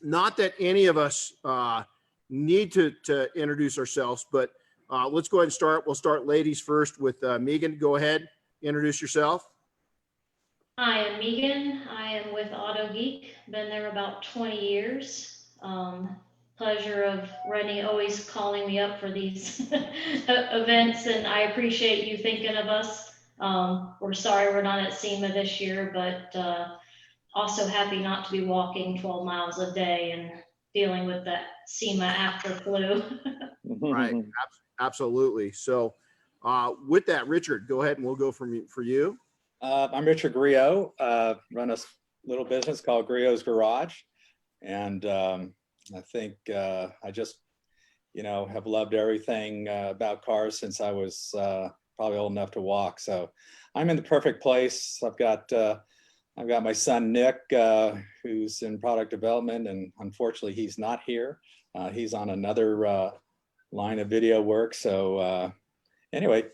not that any of us need to introduce ourselves, but let's go ahead and start. We'll start ladies first with Meghan. Go ahead, introduce yourself. Hi, I'm Meghan. I am with Autogeek. Been there about 20 years. Pleasure of Renny always calling me up for these events, and I appreciate you thinking of us. We're sorry we're not at SEMA this year, but also happy not to be walking 12 miles a day and dealing with that SEMA after flu. Right, absolutely. So with that, Richard, go ahead and we'll go for you. I'm Richard Griot, run a little business called Griot's Garage. And I think I just, have loved everything about cars since I was probably old enough to walk. So I'm in the perfect place. I've got my son, Nick, who's in product development, and unfortunately he's not here. He's on another line of video work. So anyway,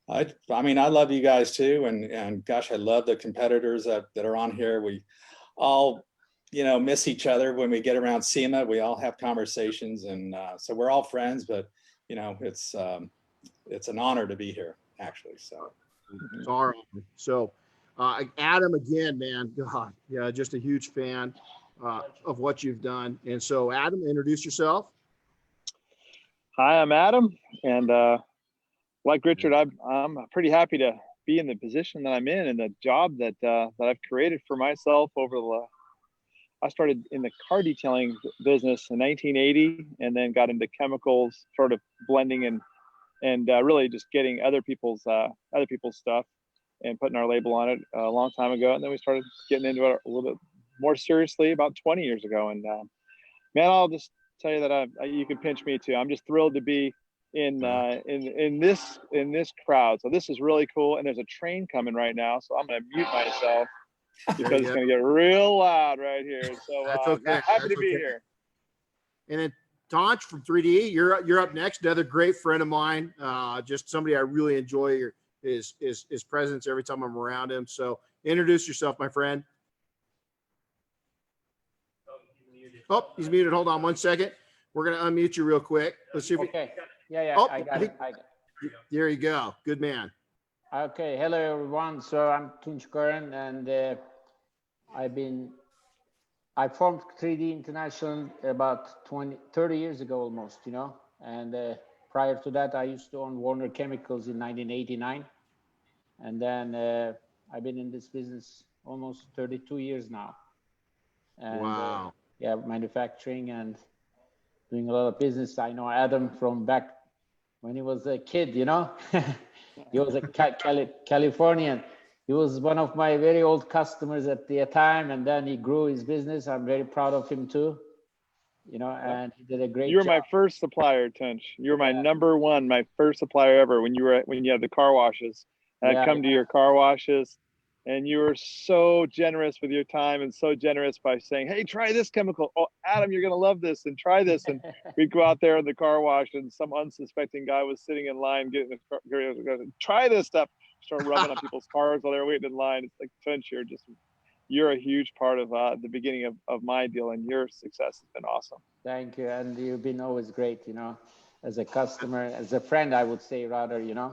I mean, I love you guys too. And gosh, I love the competitors that are on here. We all, miss each other when we get around SEMA. We all have conversations, and so we're all friends, but it's an honor to be here, actually. So it's all right. So Adam, again, man, God, yeah, just a huge fan of what you've done. And so Adam, introduce yourself. Hi, I'm Adam, and like Richard, I'm pretty happy to be in the position that I'm in and the job that I've created for myself I started in the car detailing business in 1980, and then got into chemicals, sort of blending and really just getting other people's stuff and putting our label on it a long time ago. And then we started getting into it a little bit more seriously about 20 years ago. And man, I'll just tell you that you can pinch me too. I'm just thrilled to be in this crowd. So this is really cool. And there's a train coming right now, so I'm going to mute myself because it's going to get real loud right here. So okay. Happy to be here. And then Tunch from 3D, you're up next. Another great friend of mine. Just somebody I really enjoy his presence every time I'm around him. So introduce yourself, my friend. Oh, he's muted. Hold on one second. We're going to unmute you real quick. Let's see if okay. Yeah, oh, I got it. There you go. Good man. Okay, hello everyone. So I'm Tunch Goren, and I formed 3D International about 30 years ago almost, and prior to that I used to own Warner Chemicals in 1989, and then I've been in this business almost 32 years now. And, wow. Yeah, manufacturing and doing a lot of business. I know Adam from back when he was a kid, He was a Californian. He was one of my very old customers at the time, and then he grew his business. I'm very proud of him too, and he did a great job. You were my first supplier, Tunch. You were my number one, my first supplier ever when you had the car washes. And I'd come to your car washes, and you were so generous with your time and so generous by saying, hey, try this chemical. Oh, Adam, you're going to love this, and try this. And we'd go out there in the car wash, and some unsuspecting guy was sitting in line getting the car, try this stuff. Start rubbing on people's cars while they're waiting in line. It's like, Tunch, you're a huge part of the beginning of my deal, and your success has been awesome. Thank you. And you've been always great, as a customer, as a friend, I would say rather, Yeah,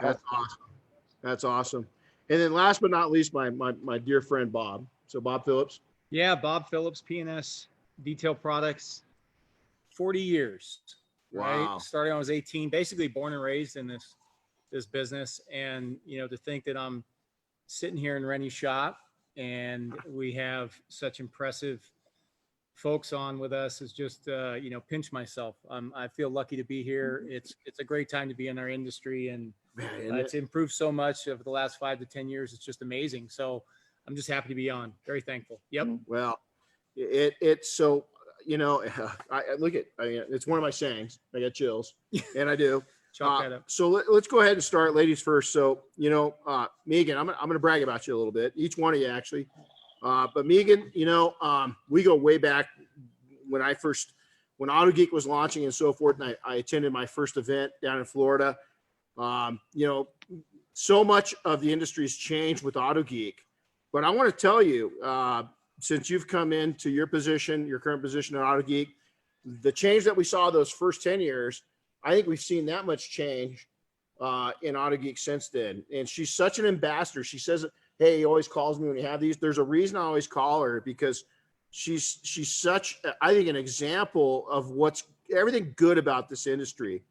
that's awesome. That's awesome. And then last but not least, my dear friend, Bob. So Bob Phillips. Yeah, Bob Phillips, P&S Detail Products, 40 years, right? Wow. Starting when I was 18, basically born and raised in this business. And, to think that I'm sitting here in Rennie's shop and we have such impressive folks on with us is just, pinch myself. I feel lucky to be here. It's a great time to be in our industry, and it's improved so much over the last 5 to 10 years. It's just amazing. So I'm just happy to be on. Very thankful. Yep. Well, it's so, it's one of my sayings. I got chills, and I do. Chalk that up. So let's go ahead and start, ladies first. So, Meghan, I'm going to brag about you a little bit, each one of you actually. But Meghan, we go way back when Autogeek was launching and so forth. And I attended my first event down in Florida. So much of the industry's changed with Autogeek, but I want to tell you, since you've come into your position, your current position at Autogeek, the change that we saw those first 10 years, I think we've seen that much change in Autogeek since then. And she's such an ambassador. She says, hey, he always calls me when you have these. There's a reason I always call her, because she's such, I think, an example of what's everything good about this industry.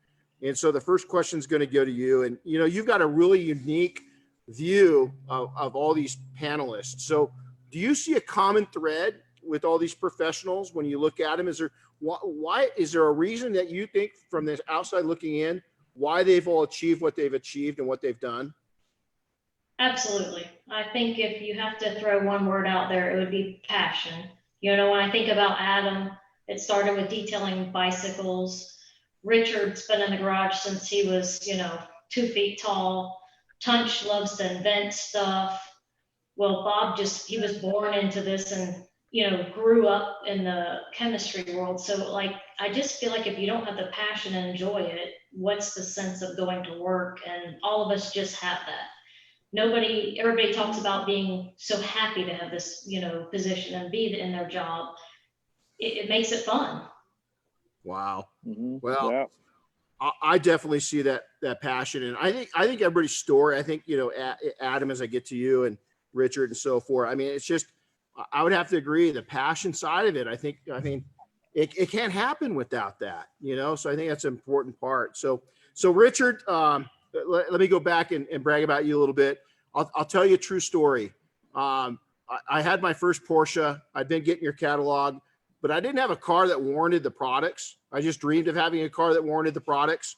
And so the first question is going to go to you. And, you know, you've got a really unique view of all these panelists. So do you see a common thread with all these professionals when you look at them? Is there, why is there a reason that you think from the outside looking in, why they've all achieved what they've achieved and what they've done? Absolutely. I think if you have to throw one word out there, it would be passion. You know, when I think about Adam, it started with detailing bicycles. Richard's been in the garage since he was, 2 feet tall. Tunch loves to invent stuff. Well, Bob he was born into this and, grew up in the chemistry world. So I just feel like if you don't have the passion and enjoy it, what's the sense of going to work? And all of us just have that. Everybody talks about being so happy to have this, position and be in their job. It makes it fun. Wow. Mm-hmm. Well, yeah. I definitely see that passion. And I think everybody's story, I think, Adam, as I get to you and Richard and so forth, I mean, it's just, I would have to agree, the passion side of it. I mean, it can't happen without that, so I think that's an important part. So Richard, let me go back and brag about you a little bit. I'll tell you a true story. I had my first Porsche. I'd been getting your catalog, but I didn't have a car that warranted the products. I just dreamed of having a car that warranted the products.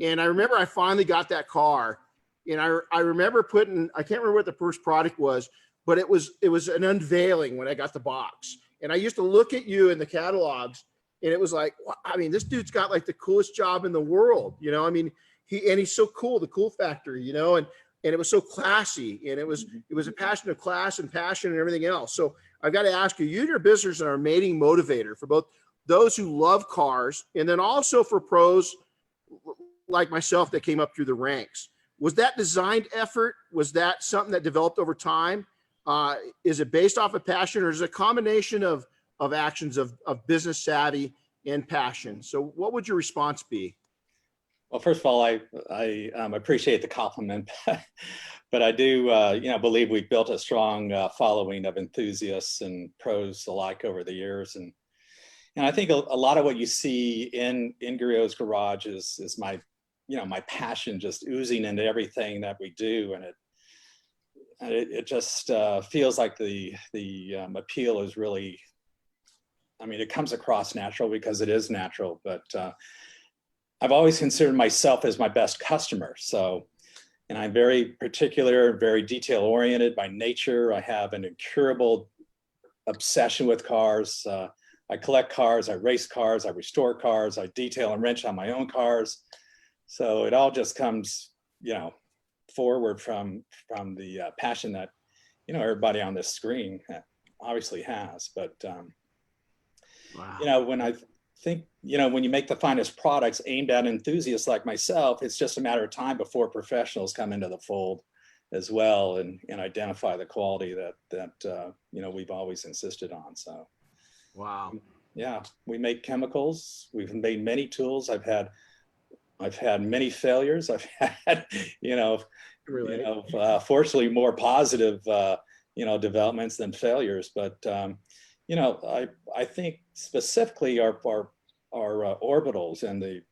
And I remember I finally got that car. And I remember I can't remember what the first product was, but it was an unveiling when I got the box. And I used to look at you in the catalogs, and it was like, I mean, this dude's got like the coolest job in the world. I mean, he's so cool, the cool factor, and it was so classy, and it was a passion of class and passion and everything else. So I've got to ask you, and your business are a mating motivator for both those who love cars and then also for pros like myself that came up through the ranks. Was that designed effort? Was that something that developed over time? Is it based off of passion, or is it a combination of actions of business savvy and passion? So what would your response be? Well, first of all, I appreciate the compliment, but I do, believe we've built a strong following of enthusiasts and pros alike over the years, and I think a lot of what you see in Griot's garage is my, my passion just oozing into everything that we do, and it just feels like the appeal is really, I mean, it comes across natural because it is natural, but I've always considered myself as my best customer. So, and I'm very particular, very detail oriented by nature. I have an incurable obsession with cars. I collect cars, I race cars, I restore cars, I detail and wrench on my own cars. So it all just comes, forward from the passion that, everybody on this screen obviously has. But, wow. When I think, when you make the finest products aimed at enthusiasts like myself, it's just a matter of time before professionals come into the fold as well and identify the quality that we've always insisted on. So, wow. Yeah, we make chemicals. We've made many tools. I've had many failures. I've had, fortunately more positive, developments than failures. But, I think specifically our orbitals and the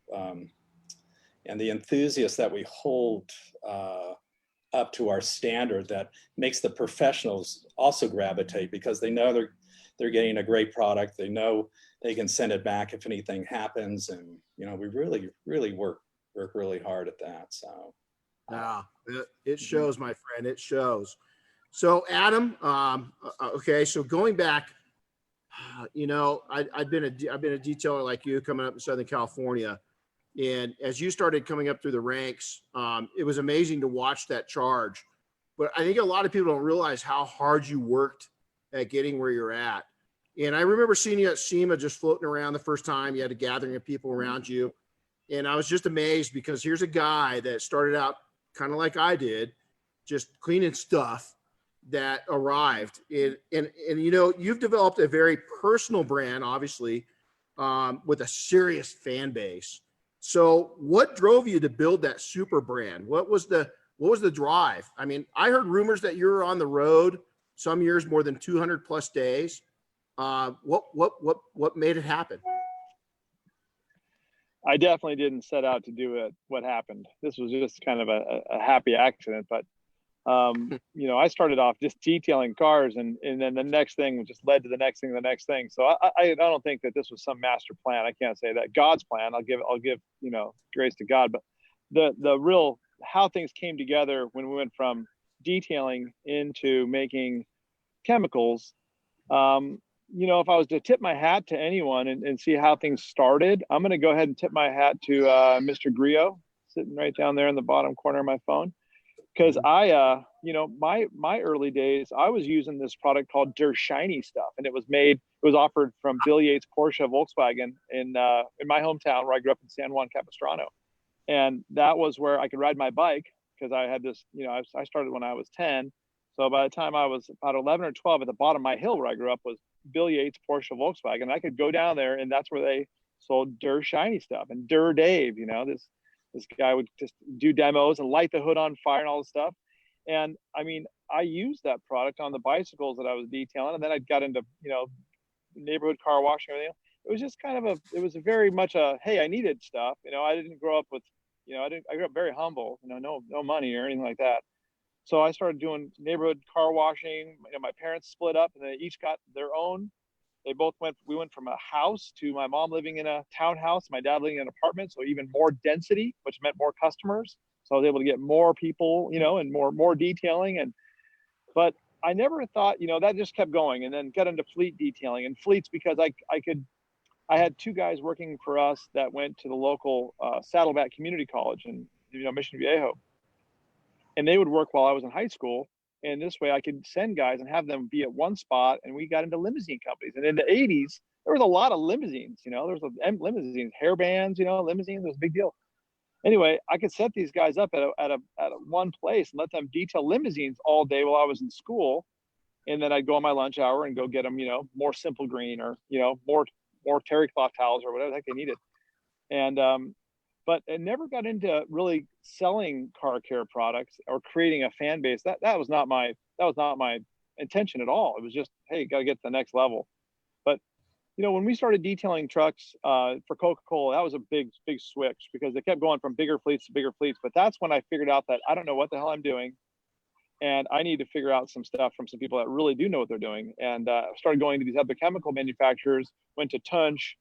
enthusiasts that we hold up to our standard that makes the professionals also gravitate, because they know they're getting a great product. They know they can send it back if anything happens. And, we really, really work really hard at that. So. Yeah, it shows, my friend, it shows. So Adam, okay. So going back, I've been a detailer like you coming up in Southern California. And as you started coming up through the ranks, it was amazing to watch that charge. But I think a lot of people don't realize how hard you worked at getting where you're at. And I remember seeing you at SEMA just floating around the first time. You had a gathering of people around you. And I was just amazed, because here's a guy that started out kind of like I did, just cleaning stuff, that arrived and you know, you've developed a very personal brand, obviously, with a serious fan base. So what drove you to build that super brand? What was the drive? I mean, I heard rumors that you were on the road some years more than 200 plus days. What made it happen? I definitely didn't set out to do it. What happened? This was just kind of a happy accident, but you know, I started off just detailing cars, and then the next thing just led to the next thing. So I don't think that this was some master plan. I can't say that. God's plan. I'll give you know, grace to God. But the real how things came together when we went from detailing into making chemicals. You know, if I was to tip my hat to anyone and see how things started, I'm going to go ahead and tip my hat to Mr. Griot, sitting right down there in the bottom corner of my phone. Because you know, my early days, I was using this product called Der Shiny stuff, and it was offered from Bill Yates Porsche Volkswagen in my hometown where I grew up in San Juan Capistrano, and that was where I could ride my bike because I had this, you know, I started when I was 10, so by the time I was about 11 or 12, at the bottom of my hill where I grew up was Bill Yates Porsche Volkswagen. And I could go down there, and that's where they sold Der Shiny stuff, and Der Dave, you know, this guy would just do demos and light the hood on fire and all this stuff. And I mean, I used that product on the bicycles that I was detailing. And then I got into, you know, neighborhood car washing and everything. It was just kind of it was a very much hey, I needed stuff. You know, I didn't grow up with, you know, I grew up very humble, you know, no money or anything like that. So I started doing neighborhood car washing. You know, my parents split up and they each got their own. We went from a house to my mom living in a townhouse, my dad living in an apartment. So even more density, which meant more customers. So I was able to get more people, you know, and more detailing. But I never thought, you know, that just kept going, and then got into fleet detailing and fleets because I had two guys working for us that went to the local Saddleback Community College in, you know, Mission Viejo. And they would work while I was in high school. And this way I could send guys and have them be at one spot. And we got into limousine companies. And in the 80s, there was a lot of limousines, you know, there was limousines, hair bands, you know, limousines, it was a big deal. Anyway, I could set these guys up at a one place and let them detail limousines all day while I was in school. And then I'd go on my lunch hour and go get them, you know, more simple green or, you know, more terry cloth towels or whatever the heck they needed. And, but it never got into really selling car care products or creating a fan base. That was not my intention at all. It was just, hey, got to get to the next level. But you know, when we started detailing trucks for Coca-Cola, that was a big switch because they kept going from bigger fleets to bigger fleets. But that's when I figured out that I don't know what the hell I'm doing, and I need to figure out some stuff from some people that really do know what they're doing. And started going to these other chemical manufacturers. Went to Tunch.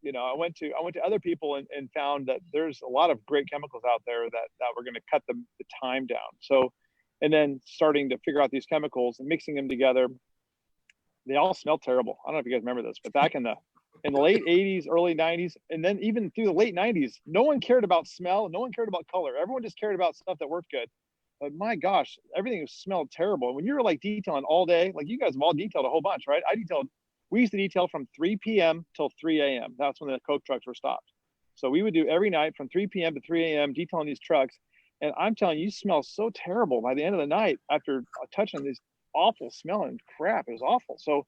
You know, I went to other people and found that there's a lot of great chemicals out there that were going to cut the time down. So, and then starting to figure out these chemicals and mixing them together, they all smell terrible. I don't know if you guys remember this, but back in the late 80s, early 90s, and then even through the late 90s, no one cared about smell. No one cared about color. Everyone just cared about stuff that worked good. But my gosh, everything smelled terrible. When you were like detailing all day, like you guys have all detailed a whole bunch, right? We used to detail from 3 p.m. till 3 a.m. That's when the Coke trucks were stopped. So we would do every night from 3 p.m. to 3 a.m. detailing these trucks. And I'm telling you, you smell so terrible by the end of the night after touching these awful smelling crap. It was awful. So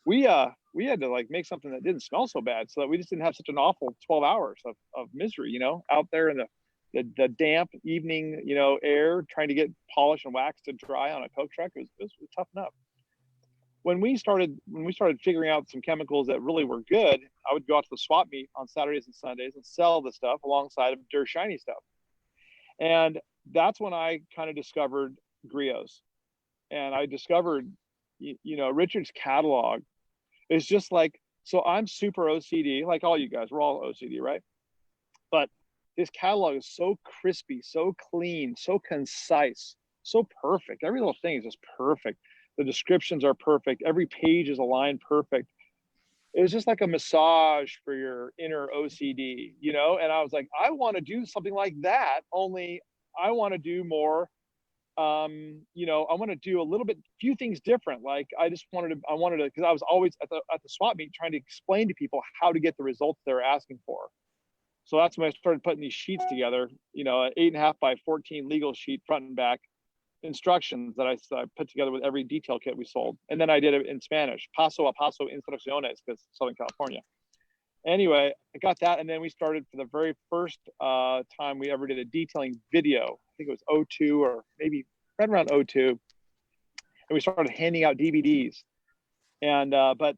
we had to like make something that didn't smell so bad so that we just didn't have such an awful 12 hours of misery, you know, out there in the damp evening, you know, air, trying to get polish and wax to dry on a Coke truck. It was tough enough. When we started figuring out some chemicals that really were good, I would go out to the swap meet on Saturdays and Sundays and sell the stuff alongside of Der Shiny stuff. And that's when I kind of discovered Griots. And I discovered, you know, Richard's catalog is just like, so I'm super OCD, like all you guys, we're all OCD, right? But his catalog is so crispy, so clean, so concise, so perfect. Every little thing is just perfect. The descriptions are perfect. Every page is aligned perfect. It was just like a massage for your inner OCD, you know? And I was like, I want to do something like that, only I want to do more, you know, I want to do a few things different. Like I wanted to, because I was always at the swap meet trying to explain to people how to get the results they're asking for. So that's when I started putting these sheets together, you know, an 8.5 by 14 legal sheet front and back. instructions that I put together with every detail kit we sold. And then I did it in Spanish, paso a paso instrucciones, because Southern California. Anyway, I got that. And then we started for the very first time we ever did a detailing video. I think it was 02 or maybe right around 02. And we started handing out DVDs. And, but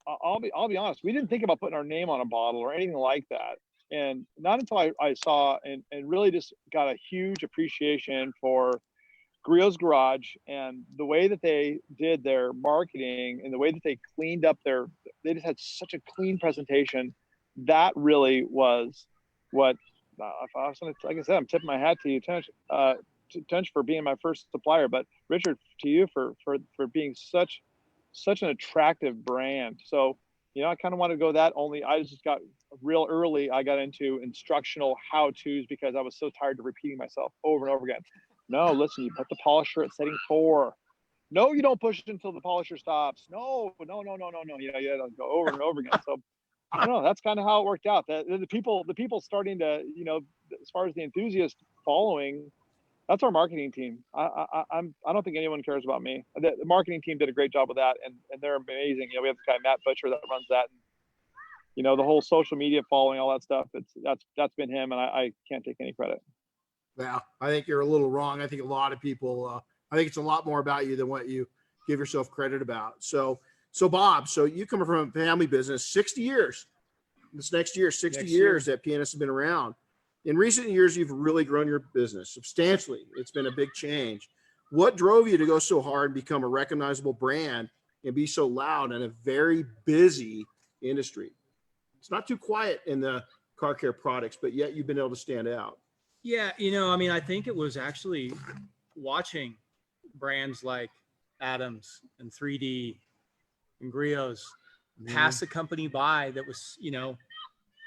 I'll be honest, we didn't think about putting our name on a bottle or anything like that. And not until I saw and really just got a huge appreciation for Griot's Garage and the way that they did their marketing and the way that they cleaned up they just had such a clean presentation. That really was what, if I was gonna, like I said, I'm tipping my hat to you, Tunch, for being my first supplier, but Richard, to you for being such an attractive brand. So, you know, I kind of want to go that, only I just got real early. I got into instructional how-tos because I was so tired of repeating myself over and over again. No, listen, you put the polisher at setting 4. No, you don't push it until the polisher stops. No. You know, you gotta go over and over again. So I don't know, that's kind of how it worked out. The people starting to, you know, as far as the enthusiast following, that's our marketing team. I don't think anyone cares about me. The marketing team did a great job with that, and they're amazing. You know, we have the guy Matt Butcher that runs that. And, you know, the whole social media following, all that stuff. That's been him, and I can't take any credit. Well, I think you're a little wrong. I think a lot of people. I think it's a lot more about you than what you give yourself credit about. So Bob, so you come from a family business, 60 years. This next year, 60 years that P&S has been around. In recent years, you've really grown your business substantially. It's been a big change. What drove you to go so hard and become a recognizable brand and be so loud in a very busy industry? It's not too quiet in the car care products, but yet you've been able to stand out. Yeah, you know, I mean, I think it was actually watching brands like Adams and 3D and Griot's pass a company by that was, you know,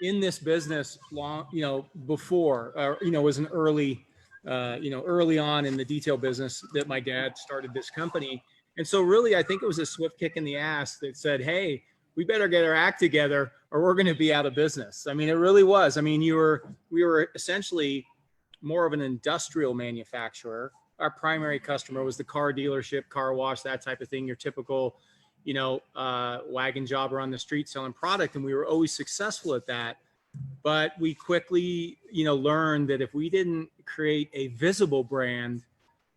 in this business long, you know, before, or, you know, was an early, early on in the detail business that my dad started this company. And so really, I think it was a swift kick in the ass that said, hey, we better get our act together or we're going to be out of business. I mean, it really was. I mean, we were essentially more of an industrial manufacturer. Our primary customer was the car dealership, car wash, that type of thing, your typical, you know, wagon jobber on the street selling product. And we were always successful at that. But we quickly, you know, learned that if we didn't create a visible brand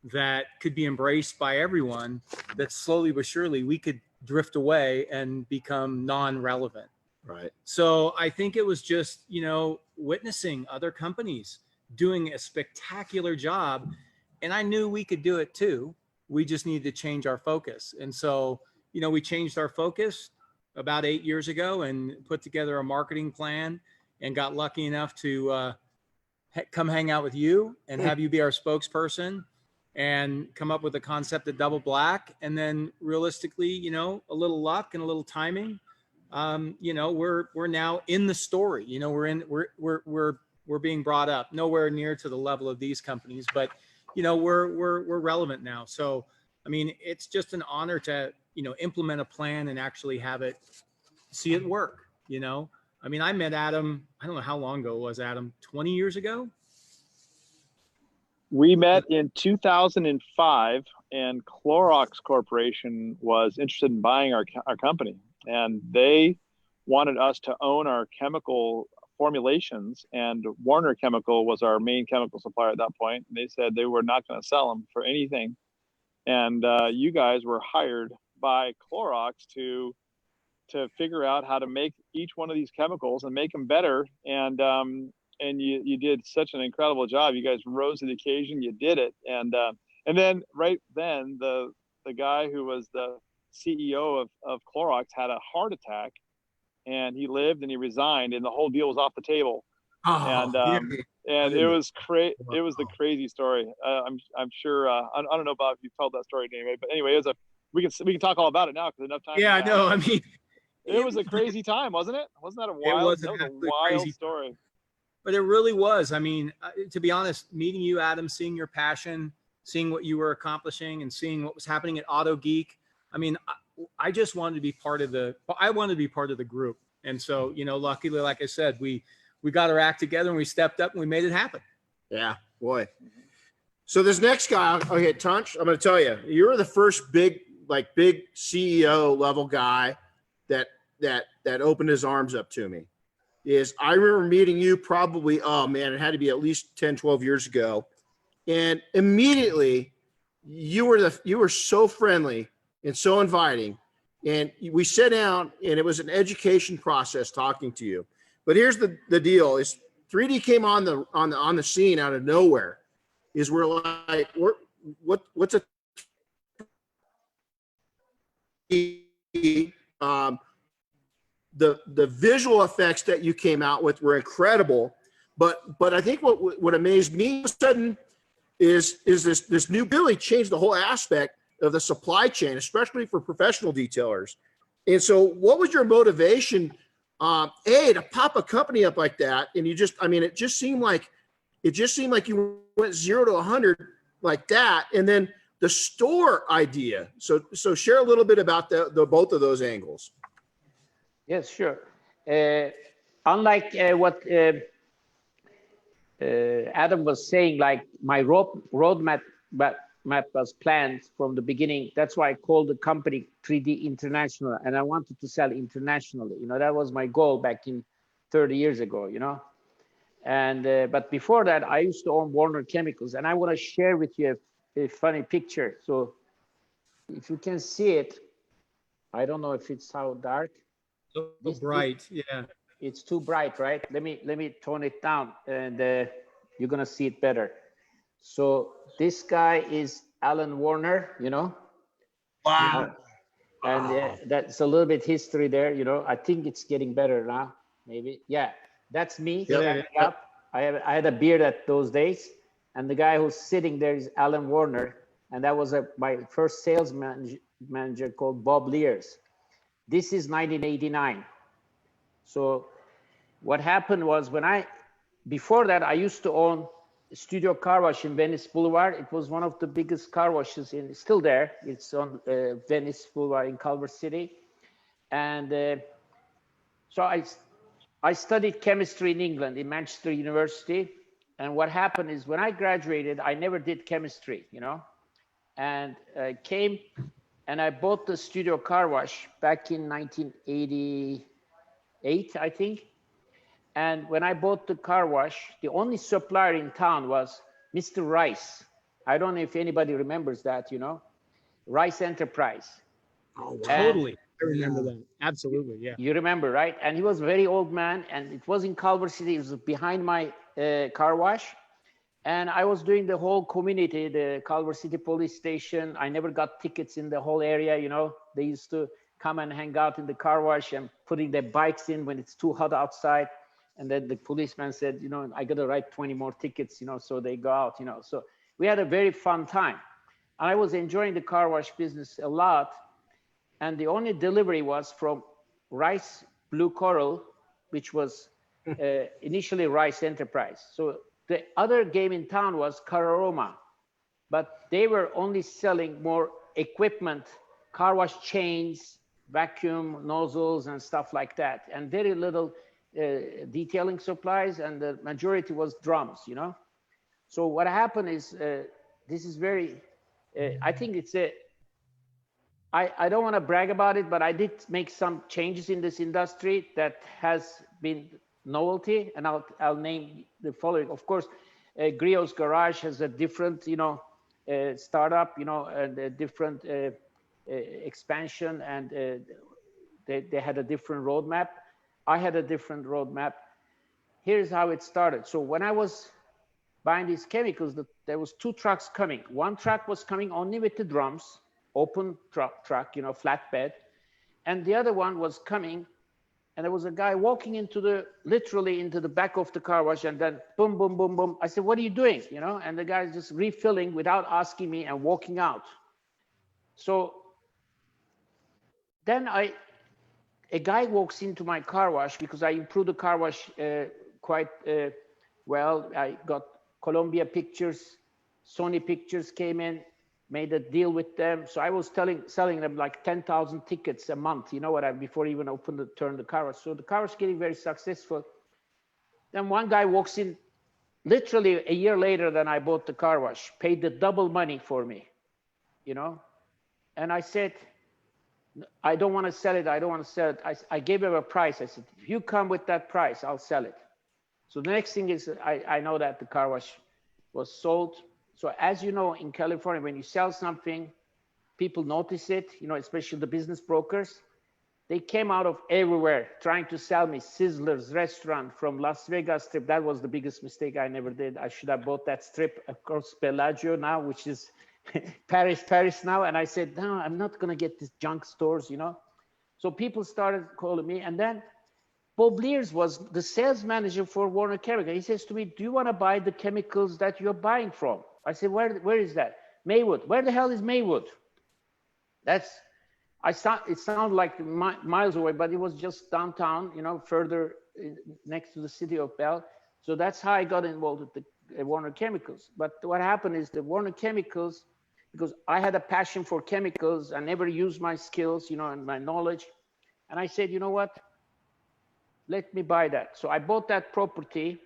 that could be embraced by everyone, that slowly but surely we could drift away and become non-relevant. Right. So I think it was just, you know, witnessing other companies doing a spectacular job. And I knew we could do it too. We just needed to change our focus. And so, you know, we changed our focus about 8 years ago and put together a marketing plan and got lucky enough to come hang out with you and have you be our spokesperson and come up with a concept of Double Black. And then realistically, you know, a little luck and a little timing, you know, we're now in the story. You know, we're being brought up, nowhere near to the level of these companies, but you know, we're relevant now. So, I mean, it's just an honor to, you know, implement a plan and actually have it, see it work, you know? I mean, I met Adam, I don't know how long ago it was, Adam, 20 years ago? We met in 2005, and Clorox Corporation was interested in buying our company, and they wanted us to own our chemical formulations, and Warner Chemical was our main chemical supplier at that point. They said they were not going to sell them for anything. And you guys were hired by Clorox to figure out how to make each one of these chemicals and make them better. And you did such an incredible job. You guys rose to the occasion. You did it. And then right then the guy who was the CEO of Clorox had a heart attack, and he lived and he resigned, and the whole deal was off the table. And it was it was the crazy story. I'm sure I don't know, Bob, if you've told that story anyway, but anyway, we can talk all about it now because enough time. Yeah, I know. I mean, it was a crazy time, wasn't it? Wasn't that a wild? That was a wild story. But it really was. I mean, to be honest, meeting you, Adam, seeing your passion, seeing what you were accomplishing, and seeing what was happening at Autogeek. I mean, I just wanted to be part of the group. And so, you know, luckily, like I said, we got our act together and we stepped up and we made it happen. Yeah, boy. So this next guy, okay, Tunch, I'm going to tell you, you're the first big CEO level guy that opened his arms up to me. I remember meeting you probably, oh man, it had to be at least 10, 12 years ago. And immediately you were so friendly and so inviting. And we sat down and it was an education process talking to you. But here's the deal is 3D came on the scene out of nowhere. What's a the visual effects that you came out with were incredible, but I think what amazed me all of a sudden is this new Billy changed the whole aspect of the supply chain, especially for professional detailers. And so, what was your motivation, to pop a company up like that? And it just seemed like you went 0 to 100 like that, and then the store idea. So share a little bit about the both of those angles. Yes, sure. Unlike what Adam was saying, like my roadmap was planned from the beginning. That's why I called the company 3D International, and I wanted to sell internationally. You know, that was my goal back in 30 years ago. You know, and but before that, I used to own Warner Chemicals, and I want to share with you a funny picture. So if you can see it, I don't know if it's how dark. So bright, yeah. It's too bright, right? Let me tone it down, and you're gonna see it better. So this guy is Alan Warner, you know. Wow. And that's a little bit history there, you know. I think it's getting better now, maybe. Yeah, that's me standing up. I had a beard at those days, and the guy who's sitting there is Alan Warner, and that was my first sales manager called Bob Lears. This is 1989. So what happened was before that, I used to own Studio Car Wash in Venice Boulevard. It was one of the biggest car washes still there. It's on Venice Boulevard in Culver City. And so I studied chemistry in England, in Manchester University. And what happened is when I graduated, I never did chemistry, you know, and I came and I bought the Studio Car Wash back in 1988, I think. And when I bought the car wash, the only supplier in town was Mr. Rice. I don't know if anybody remembers that, you know, Rice Enterprise. Oh, wow. Totally. I remember that. Absolutely, yeah. You remember, right? And he was a very old man, and it was in Culver City. It was behind my car wash. And I was doing the whole community, the Culver City police station. I never got tickets in the whole area, you know. They used to come and hang out in the car wash and putting their bikes in when it's too hot outside. And then the policeman said, you know, I got to write 20 more tickets, you know, so they go out, you know. So we had a very fun time. I was enjoying the car wash business a lot. And the only delivery was from Rice Blue Coral, which was initially Rice Enterprise. So the other game in town was Cararoma, but they were only selling more equipment, car wash chains, vacuum nozzles and stuff like that, and very little detailing supplies, and the majority was drums, you know. So what happened is, this is very, I think it's I don't want to brag about it, but I did make some changes in this industry that has been novelty, and I'll name the following. Of course, Griot's Garage has a different, you know, startup, you know, and a different expansion, and they had a different roadmap. I had a different roadmap. Here's how it started. So when I was buying these chemicals, there was 2 trucks coming. One truck was coming only with the drums, open truck, you know, flatbed. And the other one was coming, and there was a guy walking literally into the back of the car wash, and then boom, boom, boom, boom. I said, what are you doing? You know, and the guy's just refilling without asking me and walking out. So then a guy walks into my car wash because I improved the car wash quite well. I got Columbia Pictures, Sony Pictures came in, made a deal with them. So I was selling them like 10,000 tickets a month, you know what, before I even turned the car wash. So the car wash getting very successful. Then one guy walks in literally a year later than I bought the car wash, paid the double money for me, you know? And I said, I don't want to sell it. I don't want to sell it. I gave him a price. I said, if you come with that price, I'll sell it. So the next thing is I know that the car wash was sold. So as you know, in California, when you sell something, people notice it, you know, especially the business brokers. They came out of everywhere trying to sell me Sizzler's restaurant from Las Vegas Strip. That was the biggest mistake I never did. I should have bought that strip across Bellagio now, which is Paris now. And I said, no, I'm not going to get these junk stores, you know. So people started calling me. And then Bob Lears was the sales manager for Warner Chemical. He says to me, do you want to buy the chemicals that you're buying from? I said, where is that? Maywood. Where the hell is Maywood? It sounded like miles away, but it was just downtown, you know, further next to the city of Bell. So that's how I got involved with the Warner Chemicals. But what happened is the Warner Chemicals, because I had a passion for chemicals, I never used my skills, you know, and my knowledge. And I said, you know what? Let me buy that. So I bought that property.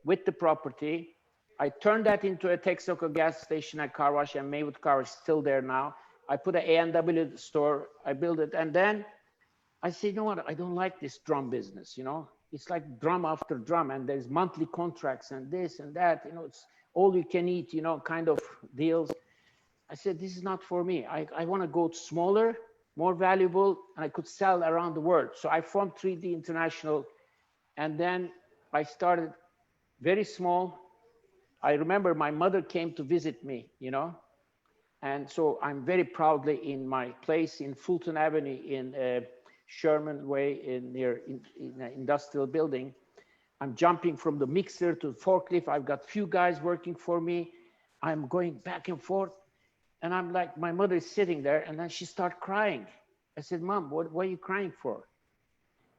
With the property, I turned that into a Texaco gas station, a car wash, and Maywood car wash, still there now. I put an A&W store, I built it. And then I said, you know what? I don't like this drum business, you know? It's like drum after drum, and there's monthly contracts and this and that, you know, it's all you can eat, you know, kind of deals. I said, this is not for me. I want to go smaller, more valuable, and I could sell around the world. So I formed 3D International, and then I started very small. I remember my mother came to visit me, you know, and so I'm very proudly in my place in Fulton Avenue in Sherman Way near an industrial building. I'm jumping from the mixer to the forklift. I've got few guys working for me. I'm going back and forth. And I'm like, my mother is sitting there, and then she started crying. I said, Mom, what are you crying for?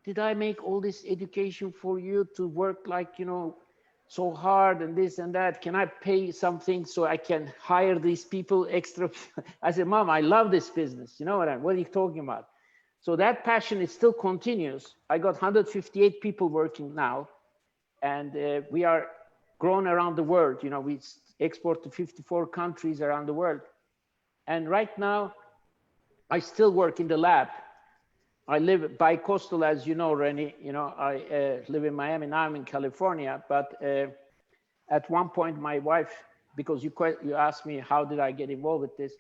Did I make all this education for you to work like, you know, so hard and this and that? Can I pay something so I can hire these people extra? I said, Mom, I love this business. You know what are you talking about? So that passion, it still continues. I got 158 people working now, and we are grown around the world. You know, we export to 54 countries around the world. And right now, I still work in the lab. I live bi-coastal, as you know, Renny. You know, I live in Miami, now I'm in California. But at one point, my wife, because you asked me, how did I get involved with this?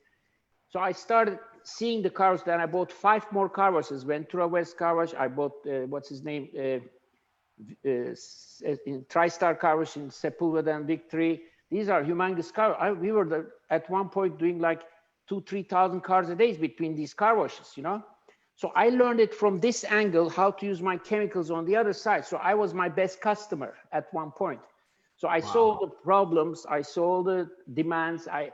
So I started seeing the cars, then I bought 5 more car washes, Ventura West car wash. I bought, what's his name? In TriStar car wash in Sepulveda and Victory. These are humongous cars. We were at one point doing like 2,000-3,000 cars a day between these car washes, you know? So I learned it from this angle, how to use my chemicals on the other side. So I was my best customer at one point. So I saw the problems, I saw the demands, I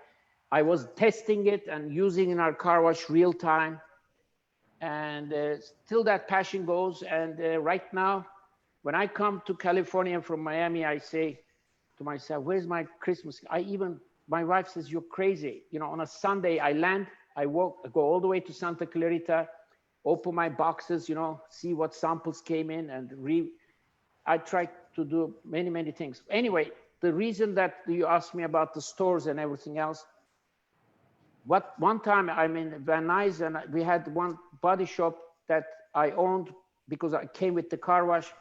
was testing it and using in our car wash real time. And still that passion goes. And right now, when I come to California from Miami, I say to myself, where's my Christmas? My wife says, you're crazy. You know, on a Sunday, I land, I go all the way to Santa Clarita, open my boxes, you know, see what samples came in, and I try to do many, many things. Anyway, the reason that you asked me about the stores and everything else, one time I'm in Van Nuys, and we had one body shop that I owned because I came with the car wash.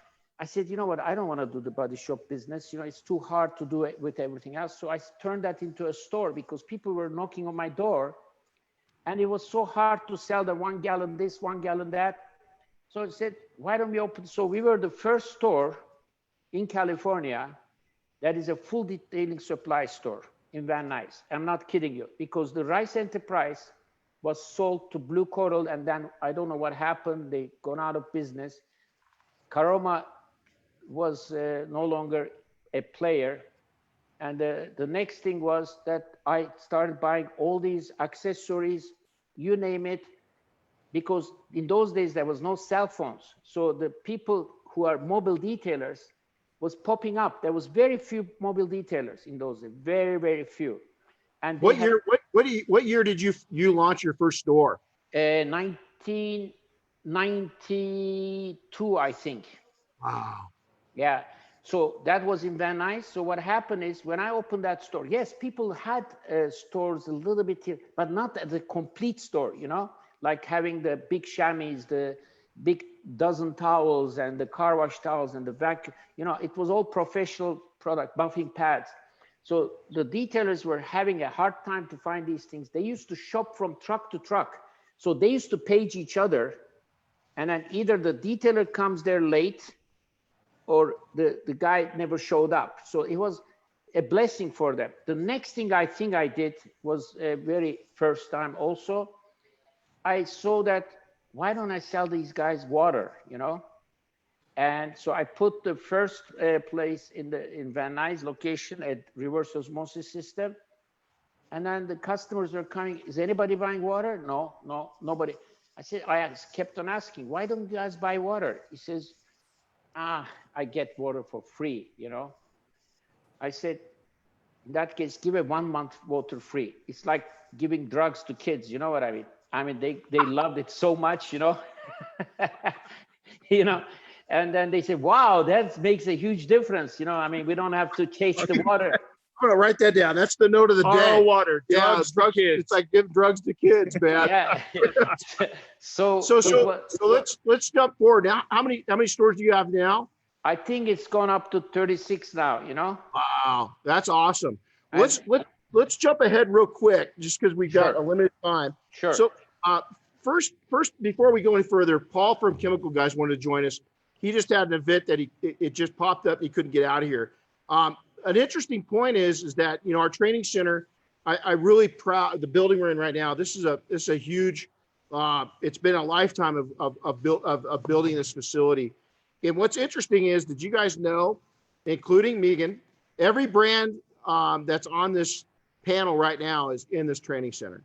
I said, you know what, I don't want to do the body shop business. You know, it's too hard to do it with everything else. So I turned that into a store because people were knocking on my door, and it was so hard to sell the 1 gallon this, 1 gallon that. So I said, why don't we open? So we were the first store in California that is a full detailing supply store in Van Nuys. I'm not kidding you, because the Rice Enterprise was sold to Blue Coral, and then I don't know what happened. They gone out of business. Caroma was no longer a player. And the next thing was that I started buying all these accessories, you name it, because in those days there was no cell phones. So the people who are mobile detailers was popping up. There was very few mobile detailers in those days, very, very few. And what year did you launch your first store? 1992, I think. Wow. Yeah. So that was in Van Nuys. So what happened is when I opened that store, yes, people had stores a little bit here, but not the complete store, you know, like having the big chamois, the big dozen towels and the car wash towels and the vacuum, you know, it was all professional product, buffing pads. So the detailers were having a hard time to find these things. They used to shop from truck to truck. So they used to page each other, and then either the detailer comes there late or the guy never showed up. So it was a blessing for them. The next thing I think I did was a very first time also. I saw that, why don't I sell these guys water, you know? And so I put the first place in Van Nuys location at reverse osmosis system. And then the customers are coming, is anybody buying water? No, nobody. I kept on asking, why don't you guys buy water? He says, I get water for free, you know? I said, in that case, give it 1 month water free. It's like giving drugs to kids, you know what I mean? I mean, they loved it so much, you know? You know, and then they said, wow, that makes a huge difference. You know, I mean, we don't have to chase the water. I'm gonna write that down. That's the note of the day. Water, Yeah, drugs, drugs. kids. It's like give drugs to kids, man. Yeah. So let's jump forward now. How many stores do you have now? I think it's gone up to 36 now, you know? Wow, that's awesome. Let's jump ahead real quick, just because we've got a limited time. Sure. So first, before we go any further, Paul from Chemical Guys wanted to join us. He just had an event that it just popped up. He couldn't get out of here. An interesting point is that, you know, our training center, I really proud the building we're in right now. This is a huge, it's been a lifetime of building this facility. And what's interesting is, did you guys know, including Meghan, every brand that's on this panel right now is in this training center.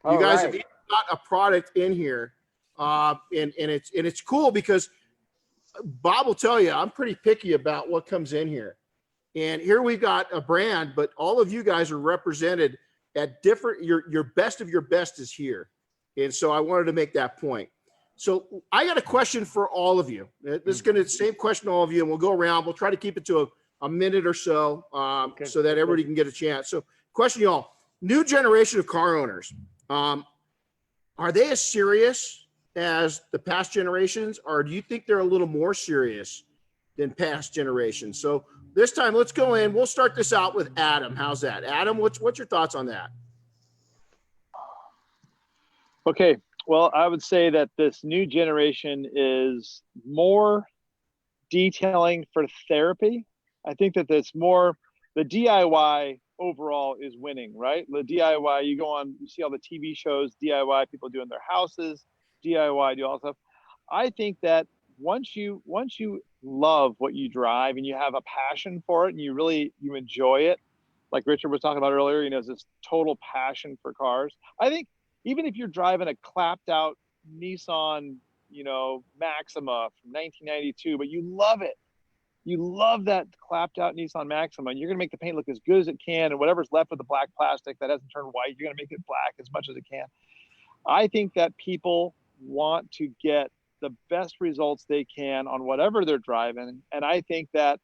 You guys have got a product in here, and it's cool because Bob will tell you I'm pretty picky about what comes in here. And here we've got a brand, but all of you guys are represented at different. Your best of your best is here, and so I wanted to make that point. So I got a question for all of you. This is going to the same question to all of you, and we'll go around. We'll try to keep it to a minute or so, so that everybody can get a chance. So, question, y'all: new generation of car owners, are they as serious as the past generations, or do you think they're a little more serious than past generations? So this time, let's go in. We'll start this out with Adam. How's that, Adam? What's your thoughts on that? Okay. Well, I would say that this new generation is more detailing for therapy. I think that it's more, the DIY overall is winning, right? The DIY, you go on, you see all the TV shows, DIY, people doing their houses, DIY, do all that stuff. I think that once you love what you drive and you have a passion for it and you enjoy it, like Richard was talking about earlier, you know, this total passion for cars. I think even if you're driving a clapped out Nissan, you know, Maxima from 1992, but you love it. You love that clapped out Nissan Maxima, and you're going to make the paint look as good as it can, and whatever's left of the black plastic that hasn't turned white, you're going to make it black as much as it can. I think that people want to get the best results they can on whatever they're driving, and I think that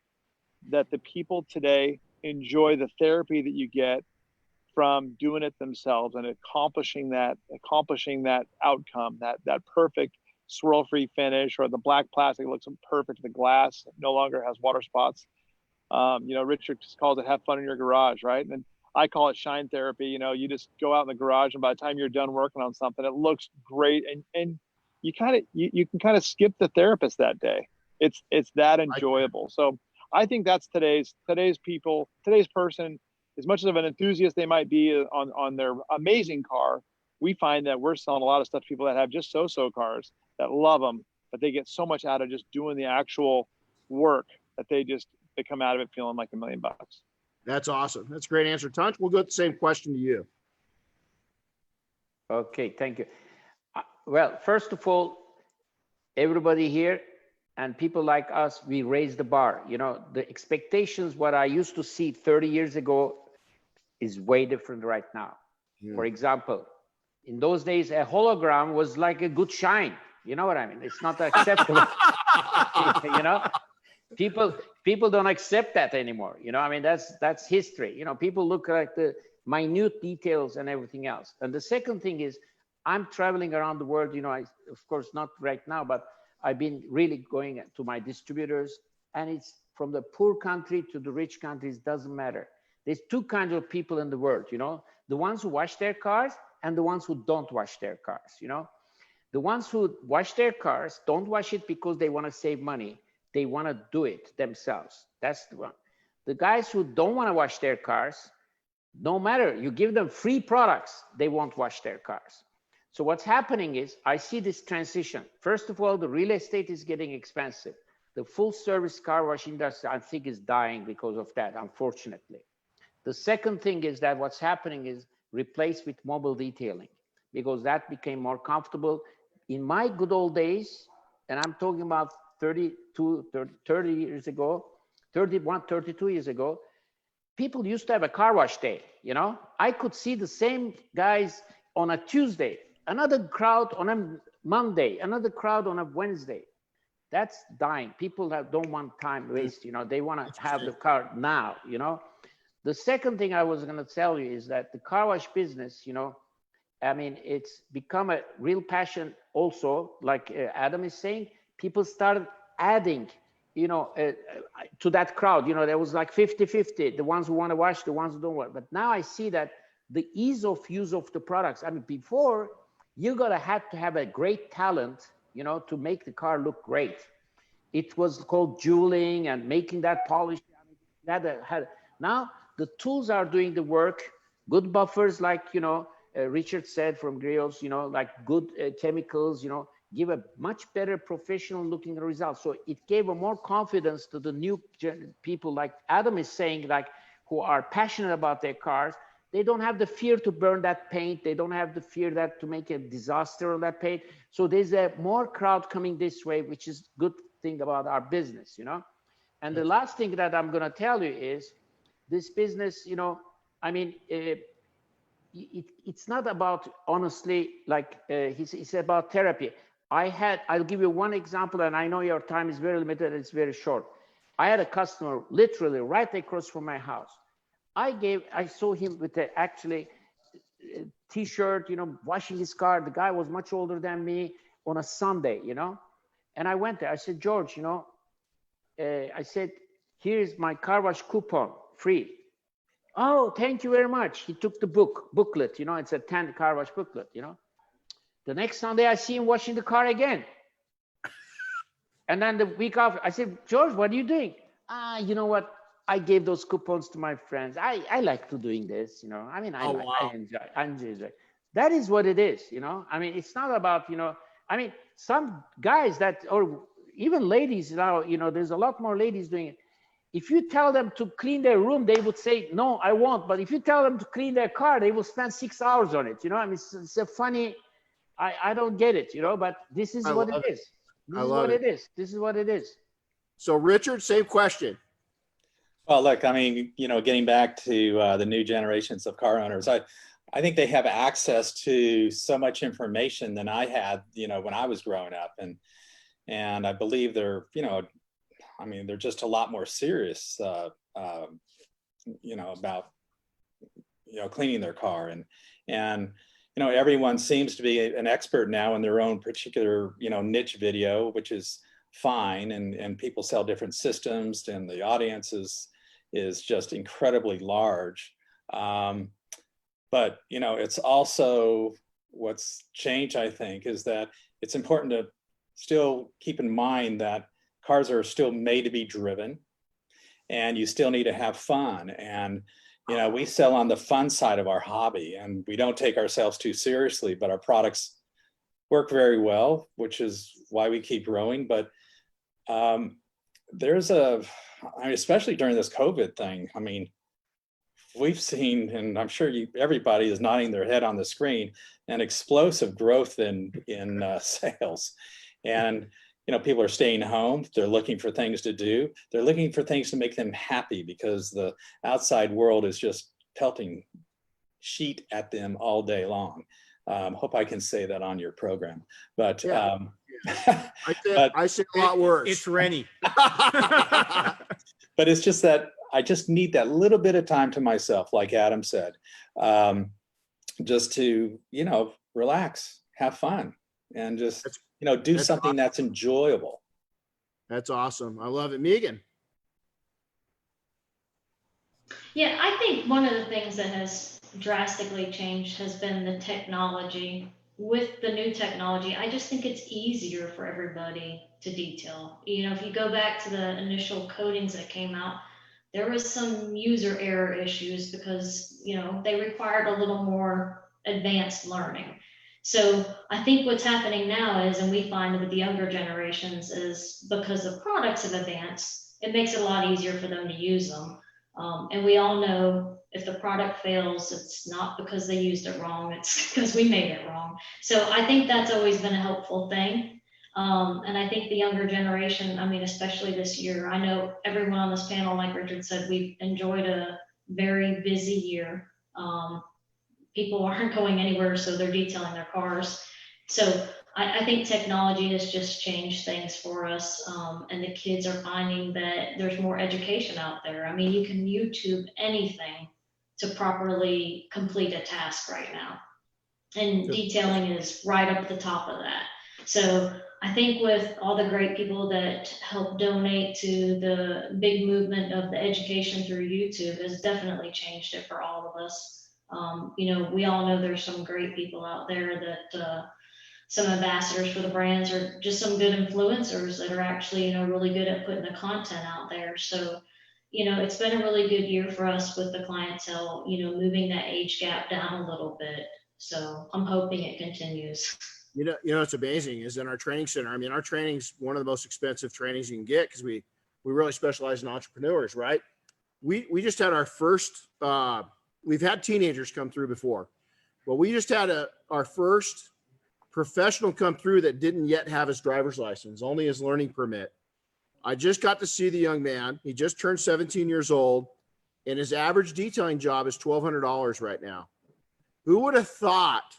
the people today enjoy the therapy that you get from doing it themselves and accomplishing that outcome, that perfect swirl-free finish, or the black plastic looks perfect. The glass no longer has water spots. You know, Richard just calls it "have fun in your garage," right? And I call it shine therapy. You know, you just go out in the garage, and by the time you're done working on something, it looks great, and you can kind of skip the therapist that day. It's that enjoyable. So I think that's today's person. As much of an enthusiast they might be on their amazing car, we find that we're selling a lot of stuff to people that have just so-so cars that love them, but they get so much out of just doing the actual work that they come out of it feeling like $1 million. That's awesome. That's a great answer. Tunch, we'll go with the same question to you. Okay, thank you. Well, first of all, everybody here and people like us, we raise the bar. You know, the expectations, what I used to see 30 years ago is way different right now. Yeah. For example, in those days, a hologram was like a good shine. You know what I mean? It's not acceptable. You know, People don't accept that anymore. You know, I mean, that's history. You know, people look at the minute details and everything else. And the second thing is, I'm traveling around the world. You know, of course not right now, but I've been really going to my distributors, and it's from the poor country to the rich countries, doesn't matter. There's two kinds of people in the world, you know, the ones who wash their cars and the ones who don't wash their cars, you know. The ones who wash their cars don't wash it because they want to save money. They want to do it themselves. That's the one. The guys who don't want to wash their cars, no matter, you give them free products, they won't wash their cars. So what's happening is, I see this transition. First of all, the real estate is getting expensive. The full service car wash industry, I think, is dying because of that, unfortunately. The second thing is that what's happening is replaced with mobile detailing, because that became more comfortable. In my good old days, and I'm talking about 30 years ago, 31, 32 years ago, people used to have a car wash day, you know? I could see the same guys on a Tuesday, another crowd on a Monday, another crowd on a Wednesday. That's dying. People don't want time waste, you know, they want to have the car now, you know? The second thing I was going to tell you is that the car wash business, you know, I mean, it's become a real passion also, like Adam is saying. People started adding, you know, to that crowd. You know, there was like 50-50, the ones who want to wash, the ones who don't want. But now I see that the ease of use of the products. I mean, before, you're going to have to have a great talent, you know, to make the car look great. It was called jeweling and making that polish. Now the tools are doing the work. Good buffers, like, you know, Richard said from Griot, you know, like good chemicals, you know, give a much better professional looking result. So it gave a more confidence to the new people, like Adam is saying, like, who are passionate about their cars. They don't have the fear to burn that paint. They don't have the fear that to make a disaster of that paint. So there's a more crowd coming this way, which is good thing about our business, you know. And the last thing that I'm going to tell you is this business, you know, I mean, it's not about, honestly, like it's about therapy. I'll give you one example, and I know your time is very limited, it's very short. I had a customer literally right across from my house. I saw him with actually t-shirt, you know, washing his car. The guy was much older than me on a Sunday, you know. And I went there, I said, George, you know, I said, here's my car wash coupon, free. Oh, thank you very much. He took the booklet, you know, it's a 10 car wash booklet, you know. The next Sunday, I see him washing the car again. And then the week after, I said, George, what are you doing? You know what? I gave those coupons to my friends. I like to doing this, you know. I mean, I enjoy it. That is what it is, you know. I mean, it's not about, you know, I mean, some guys that, or even ladies now, you know, there's a lot more ladies doing it. If you tell them to clean their room, they would say, no, I won't. But if you tell them to clean their car, they will spend 6 hours on it. You know, I mean, it's a funny, I don't get it, you know, but this is what it is. This is what it is. This is what it is. So Richard, same question. Well, look, I mean, you know, getting back to the new generations of car owners, I think they have access to so much information than I had, you know, when I was growing up. And I believe they're, you know, I mean, they're just a lot more serious, you know, about, you know, cleaning their car. And, you know, everyone seems to be an expert now in their own particular, you know, niche video, which is fine. And people sell different systems, and the audience is just incredibly large. But, you know, it's also what's changed, I think, is that it's important to still keep in mind that cars are still made to be driven, and you still need to have fun. And, you know, we sell on the fun side of our hobby, and we don't take ourselves too seriously, but our products work very well, which is why we keep growing. But there's I mean, especially during this COVID thing, I mean, we've seen, and I'm sure everybody is nodding their head on the screen, an explosive growth in sales. And, you know, people are staying home. They're looking for things to do. They're looking for things to make them happy, because the outside world is just pelting sheet at them all day long. Hope I can say that on your program. But, Yeah. I say a lot worse. It's Renny. But it's just that I just need that little bit of time to myself, like Adam said, just to, relax, have fun, and just, do that's something awesome. that's enjoyable. That's awesome. I love it. Megan. Yeah, I think one of the things that has drastically changed has been the technology. With the new technology, I just think it's easier for everybody to detail. If you go back to the initial coatings that came out, there was some user error issues because, they required a little more advanced learning. So I think what's happening now is, and we find with the younger generations, is because the products have advanced, it makes it a lot easier for them to use them. And we all know if the product fails, it's not because they used it wrong, it's because we made it wrong. So I think that's always been a helpful thing. And I think the younger generation, especially this year, I know everyone on this panel, like Richard said, we've enjoyed a very busy year. People aren't going anywhere, so they're detailing their cars. So I think technology has just changed things for us, and the kids are finding that there's more education out there. You can YouTube anything to properly complete a task right now, and detailing is right up at the top of that. So I think with all the great people that help donate to the big movement of the education through YouTube has definitely changed it for all of us. We all know there's some great people out there that some ambassadors for the brands, or just some good influencers that are actually, really good at putting the content out there. So, it's been a really good year for us with the clientele, moving that age gap down a little bit. So I'm hoping it continues. It's amazing is in our training center. Our training's one of the most expensive trainings you can get because we really specialize in entrepreneurs, right? We just had our first, we've had teenagers come through before, but we just had our first professional come through that didn't yet have his driver's license, only his learning permit. I just got to see the young man. He just turned 17 years old, and his average detailing job is $1,200 right now. Who would have thought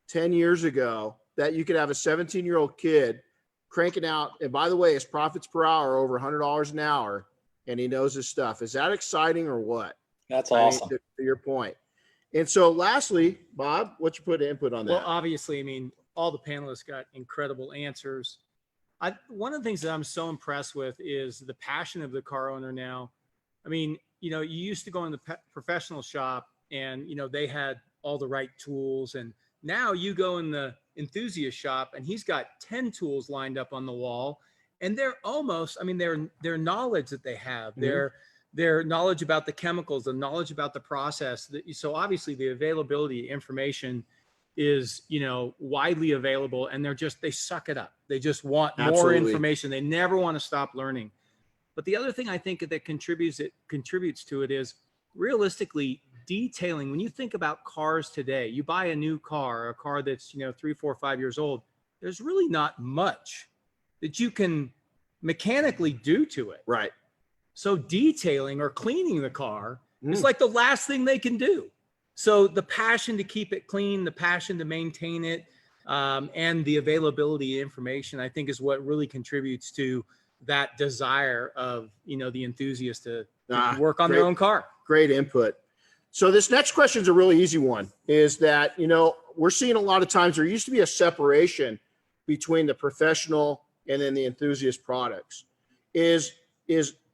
10 years ago that you could have a 17-year-old kid cranking out, and by the way, his profits per hour are over $100 an hour, and he knows his stuff. Is that exciting or what? That's awesome. To your point. And so lastly, Bob, what's your input on that? Well, obviously, all the panelists got incredible answers. One of the things that I'm so impressed with is the passion of the car owner now. You used to go in the professional shop and, they had all the right tools. And now you go in the enthusiast shop and he's got 10 tools lined up on the wall. And they're almost, their knowledge that they have, their knowledge about the chemicals, the knowledge about the process. So obviously the availability of information is, widely available, and they suck it up. They just want more information. They never want to stop learning. But the other thing I think that contributes to it is realistically detailing. When you think about cars today, you buy a new car, a car that's, 3, 4, 5 years old, there's really not much that you can mechanically do to it. Right. So detailing or cleaning the car is like the last thing they can do. So the passion to keep it clean, the passion to maintain it, and the availability of information, I think, is what really contributes to that desire of, the enthusiast to work on their own car. Great input. So this next question is a really easy one, is that, we're seeing a lot of times there used to be a separation between the professional and then the enthusiast products. Is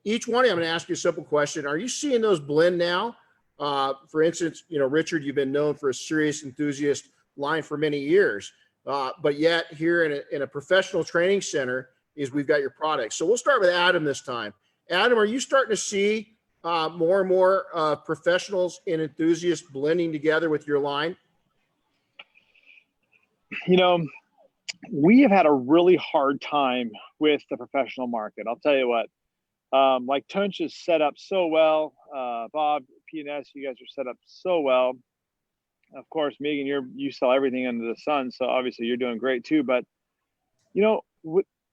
each one, I'm going to ask you a simple question. Are you seeing those blend now? For instance, Richard, you've been known for a serious enthusiast line for many years, but yet here in a professional training center we've got your products. So we'll start with Adam this time. Adam, are you starting to see more and more professionals and enthusiasts blending together with your line? We have had a really hard time with the professional market. I'll tell you what, like Tunch is set up so well. Bob, P&S, you guys are set up so well. Of course, Megan, you sell everything under the sun, so obviously you're doing great too. But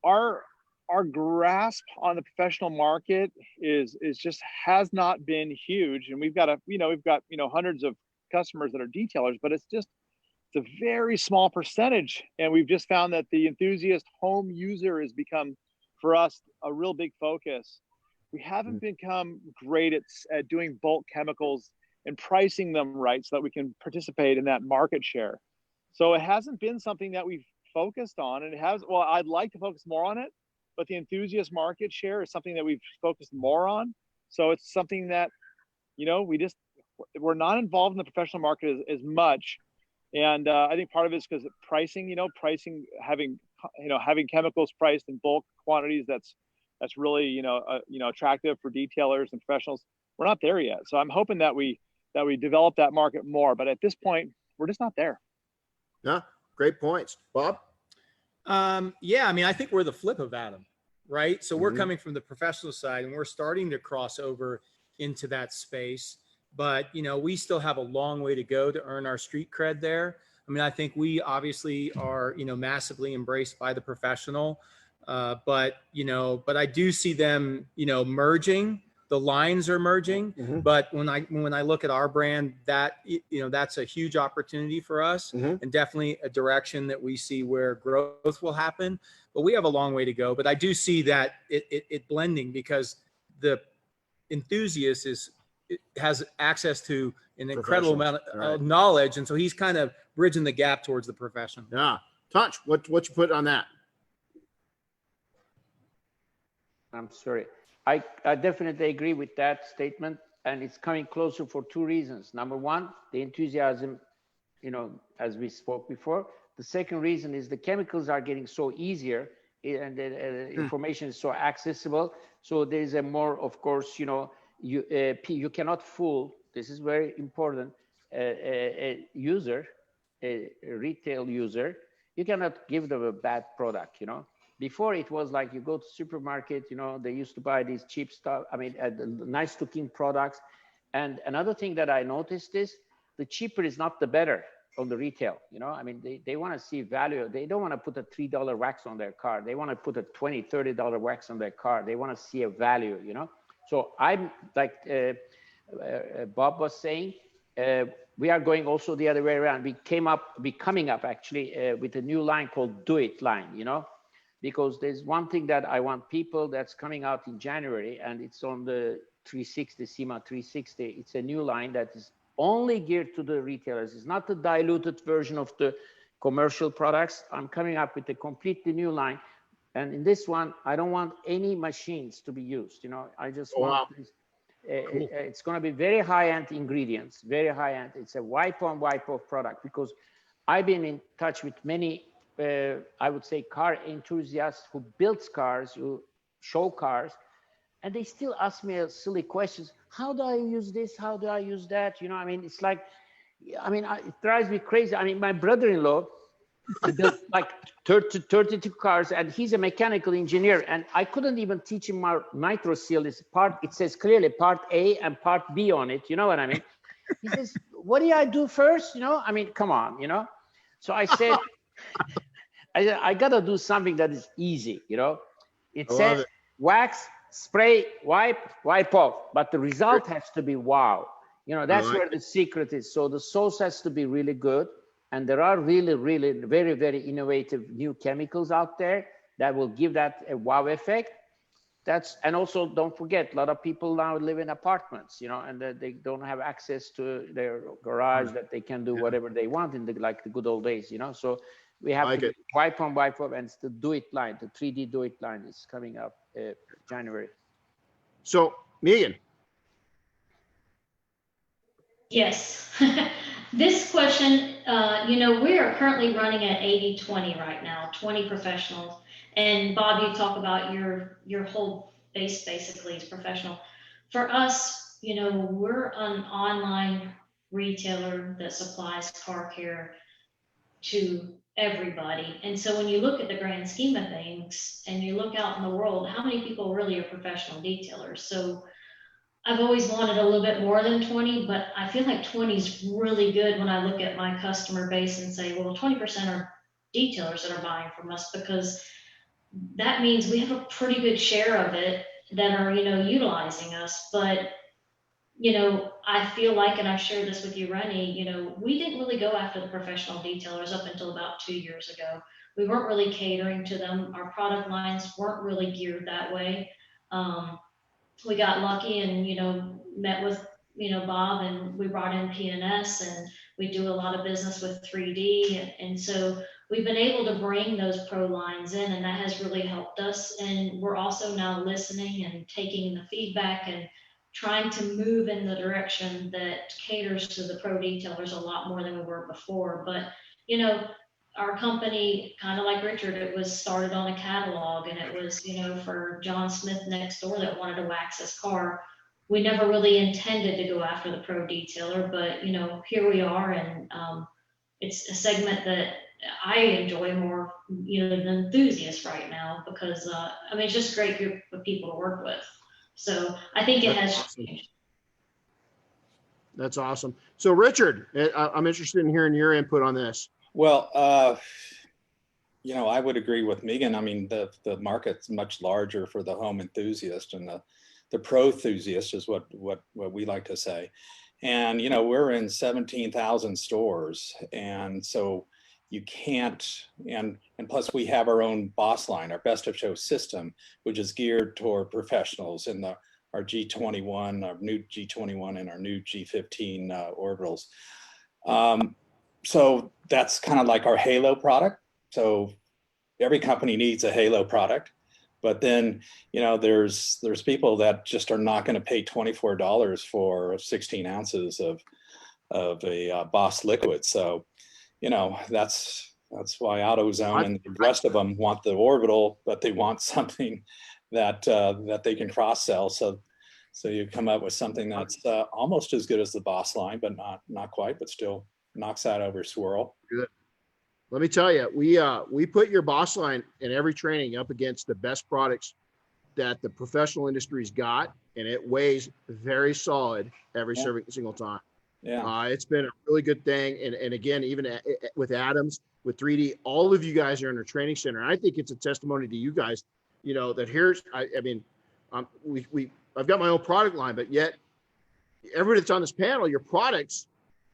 our grasp on the professional market is just has not been huge, and we've got hundreds of customers that are detailers, but it's just it's a very small percentage. And we've just found that the enthusiast home user has become, for us, a real big focus. We haven't become great at doing bulk chemicals and pricing them right so that we can participate in that market share. So it hasn't been something that we've focused on, and well, I'd like to focus more on it, but the enthusiast market share is something that we've focused more on. So it's something that, we're not involved in the professional market as much. And I think part of it is because pricing, having chemicals priced in bulk quantities, that's really, attractive for detailers and professionals. We're not there yet. So I'm hoping that we develop that market more, but at this point, we're just not there. Yeah, great points. Bob? Yeah, I mean, I think we're the flip of Adam, right? So we're coming from the professional side and we're starting to cross over into that space, but we still have a long way to go to earn our street cred there. I mean, I think we obviously are, massively embraced by the professional, but I do see them, merging. The lines are merging, but when I look at our brand, that's a huge opportunity for us, and definitely a direction that we see where growth will happen. But we have a long way to go. But I do see that it blending, because the enthusiast has access to an incredible amount of knowledge, and so he's kind of bridging the gap towards the professional. Yeah, Tunch, what you put on that? I'm sorry. I definitely agree with that statement, and it's coming closer for two reasons. Number one, the enthusiasm, as we spoke before. The second reason is the chemicals are getting so easier, and the information is so accessible. So there's a more, of course, you cannot fool. This is very important. A user, a retail user, you cannot give them a bad product. Before it was like you go to supermarket, they used to buy these cheap stuff. I mean, nice looking products. And another thing that I noticed is the cheaper is not the better on the retail. I mean, they want to see value. They don't want to put a $3 wax on their car. They want to put a $20, $30 wax on their car. They want to see a value, So I'm like Bob was saying, we are going also the other way around. We coming up actually with a new line called Do It line, because there's one thing that I want people that's coming out in January, and it's on the 360, SEMA 360. It's a new line that is only geared to the retailers. It's not the diluted version of the commercial products. I'm coming up with a completely new line. And in this one, I don't want any machines to be used. I just want this. Cool. It's going to be very high-end ingredients, very high-end. It's a wipe-on, wipe-off product, because I've been in touch with many I would say car enthusiasts who build cars, who show cars, and they still ask me silly questions. How do I use this? How do I use that? I mean, it's like, it drives me crazy. I mean, my brother-in-law built like 32 cars, and he's a mechanical engineer, and I couldn't even teach him my nitro seal. It says clearly part A and part B on it. You know what I mean? He says, what do I do first? I mean, come on, So I said, I got to do something that is easy, It says wax, spray, wipe off, but the result has to be wow. That's where the secret is. So the sauce has to be really good. And there are really, really very, very innovative new chemicals out there that will give that a wow effect. And also don't forget, a lot of people now live in apartments, and they don't have access to their garage that they can do whatever they want in the good old days, So we have to wipe on, wipe off, and it's the Do It line, the 3D Do It line is coming up January. So, Meghan. Yes. This question, we are currently running at 80-20 right now, 20 professionals. And Bob, you talk about your whole base basically is professional. For us, we're an online retailer that supplies car care to everybody. And so when you look at the grand scheme of things and you look out in the world, how many people really are professional detailers? So I've always wanted a little bit more than 20, but I feel like 20 is really good when I look at my customer base and say, well, 20% are detailers that are buying from us, because that means we have a pretty good share of it that are, utilizing us. But I feel like, and I've shared this with you, Renny, we didn't really go after the professional detailers up until about 2 years ago. We weren't really catering to them. Our product lines weren't really geared that way. We got lucky and, met with, Bob, and we brought in PNS, and we do a lot of business with 3D. And so we've been able to bring those pro lines in, and that has really helped us. And we're also now listening and taking the feedback and trying to move in the direction that caters to the pro detailers a lot more than we were before. But, our company, kind of like Richard, it was started on a catalog, and it was, for John Smith next door that wanted to wax his car. We never really intended to go after the pro detailer, but, here we are. And it's a segment that I enjoy more, than enthusiasts right now, because, it's just a great group of people to work with. So I think it has changed. That's awesome. So Richard, I'm interested in hearing your input on this. Well, I would agree with Meghan. I mean, the market's much larger for the home enthusiast, and the pro enthusiast is what we like to say. And, we're in 17,000 stores. And so you can't, and plus we have our own boss line, our best of show system, which is geared toward professionals in our G21, our new G21 and our new G15 orbitals. So that's kind of like our halo product. So every company needs a halo product, but then, there's people that just are not going to pay $24 for 16 ounces of a Boss liquid. So, that's why AutoZone and the rest of them want the orbital, but they want something that they can cross sell. So you come up with something that's almost as good as the Boss line, but not quite, but still knocks out over swirl. Good. Let me tell you, we put your Boss line in every training up against the best products that the professional industry's got, and it weighs very solid every single time. Yeah. It's been a really good thing. And again, even with Adams, with 3D, all of you guys are in our training center. I think it's a testimony to you guys, that here's, I've got my own product line, but yet everybody that's on this panel, your products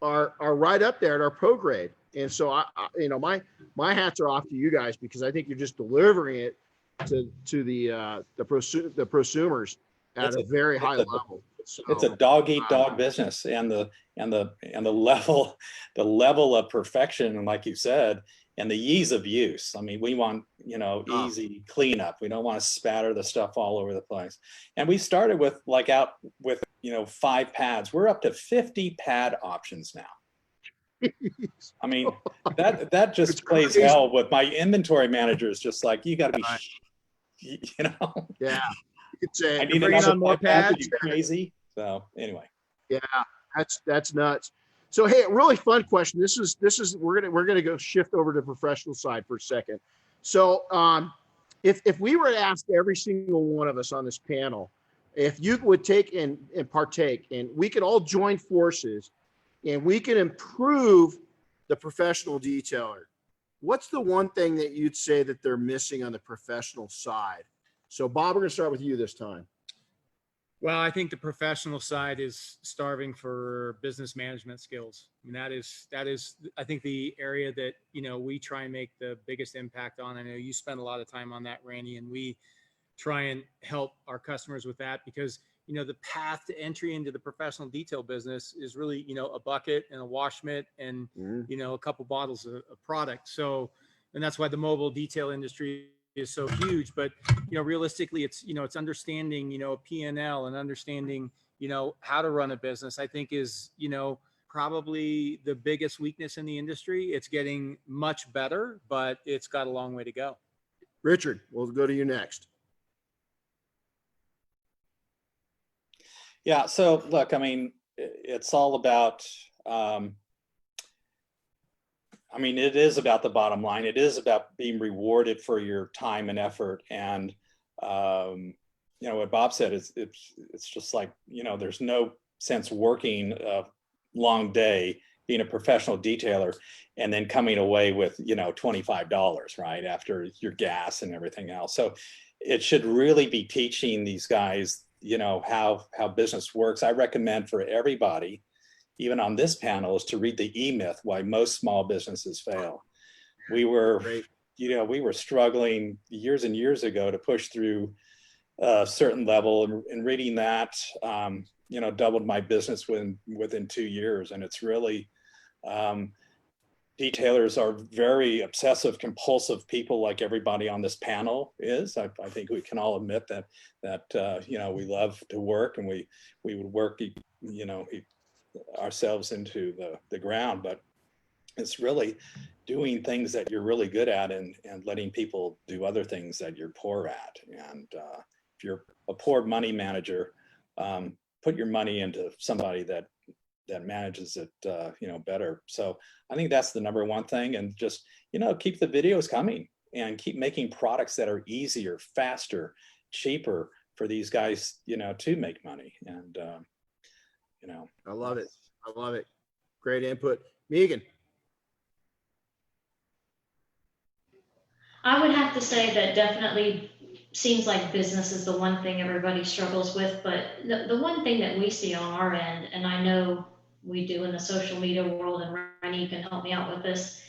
are right up there at our pro grade. And so my hats are off to you guys, because I think you're just delivering it to the prosumers at a very high level. So, it's a dog eat dog business, and the level of perfection, and like you said, and the ease of use. I mean, we want, easy cleanup. We don't want to spatter the stuff all over the place. And we started with 5 pads. We're up to 50 pad options now. I mean, that just plays hell with my inventory managers. Just like, you got to be, Yeah. You could say, I need another on more pads. Are you crazy? So anyway. Yeah, that's nuts. So, hey, a really fun question. This is we're gonna go shift over to the professional side for a second. So, if we were to ask every single one of us on this panel, if you would take and partake, and we could all join forces, and we can improve the professional detailer, what's the one thing that you'd say that they're missing on the professional side? So, Bob, we're gonna start with you this time. Well, I think the professional side is starving for business management skills. I mean, that is, I think, the area that, we try and make the biggest impact on. I know you spend a lot of time on that, Randy, and we try and help our customers with that, because, the path to entry into the professional detail business is really, a bucket and a wash mitt and, a couple bottles of product. So, and that's why the mobile detail industry is so huge. But realistically, it's it's understanding P&L and understanding how to run a business, I think, is probably the biggest weakness in the industry. It's getting much better, but it's got a long way to go. Richard, we'll go to you next. Yeah, so look, I mean, it's all about it is about the bottom line. It is about being rewarded for your time and effort. And, what Bob said is it's just like, there's no sense working a long day, being a professional detailer, and then coming away with, $25, right, after your gas and everything else. So it should really be teaching these guys how business works, I recommend for everybody, even on this panel, is to read the E-Myth, Why Most Small Businesses Fail. We were, we were struggling years and years ago to push through a certain level, and reading that, doubled my business within 2 years. And it's really, detailers are very obsessive, compulsive people, like everybody on this panel is. I think we can all admit that we love to work, and we would work, ourselves into the ground. But it's really doing things that you're really good at, and letting people do other things that you're poor at. And if you're a poor money manager, put your money into somebody that manages it, better. So I think that's the number one thing. And just, keep the videos coming, and keep making products that are easier, faster, cheaper for these guys, to make money. And, I love it. I love it. Great input. Meghan. I would have to say that definitely seems like business is the one thing everybody struggles with, but the one thing that we see on our end, and I know we do in the social media world, and Renny can help me out with this,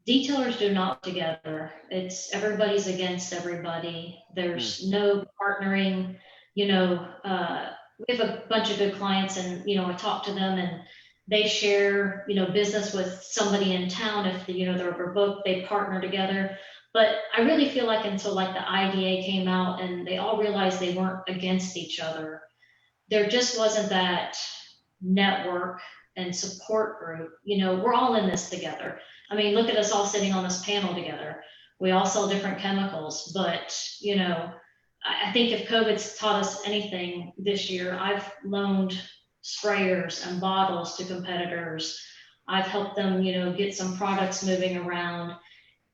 detailers do not work together. It's everybody's against everybody. There's no partnering. We have a bunch of good clients, and I talk to them, and they share business with somebody in town. If they're overbooked, they partner together. But I really feel like until like the IDA came out and they all realized they weren't against each other, there just wasn't that network and support group. We're all in this together. I mean, look at us all sitting on this panel together. We all sell different chemicals, but I think if COVID's taught us anything this year, I've loaned sprayers and bottles to competitors. I've helped them, get some products moving around.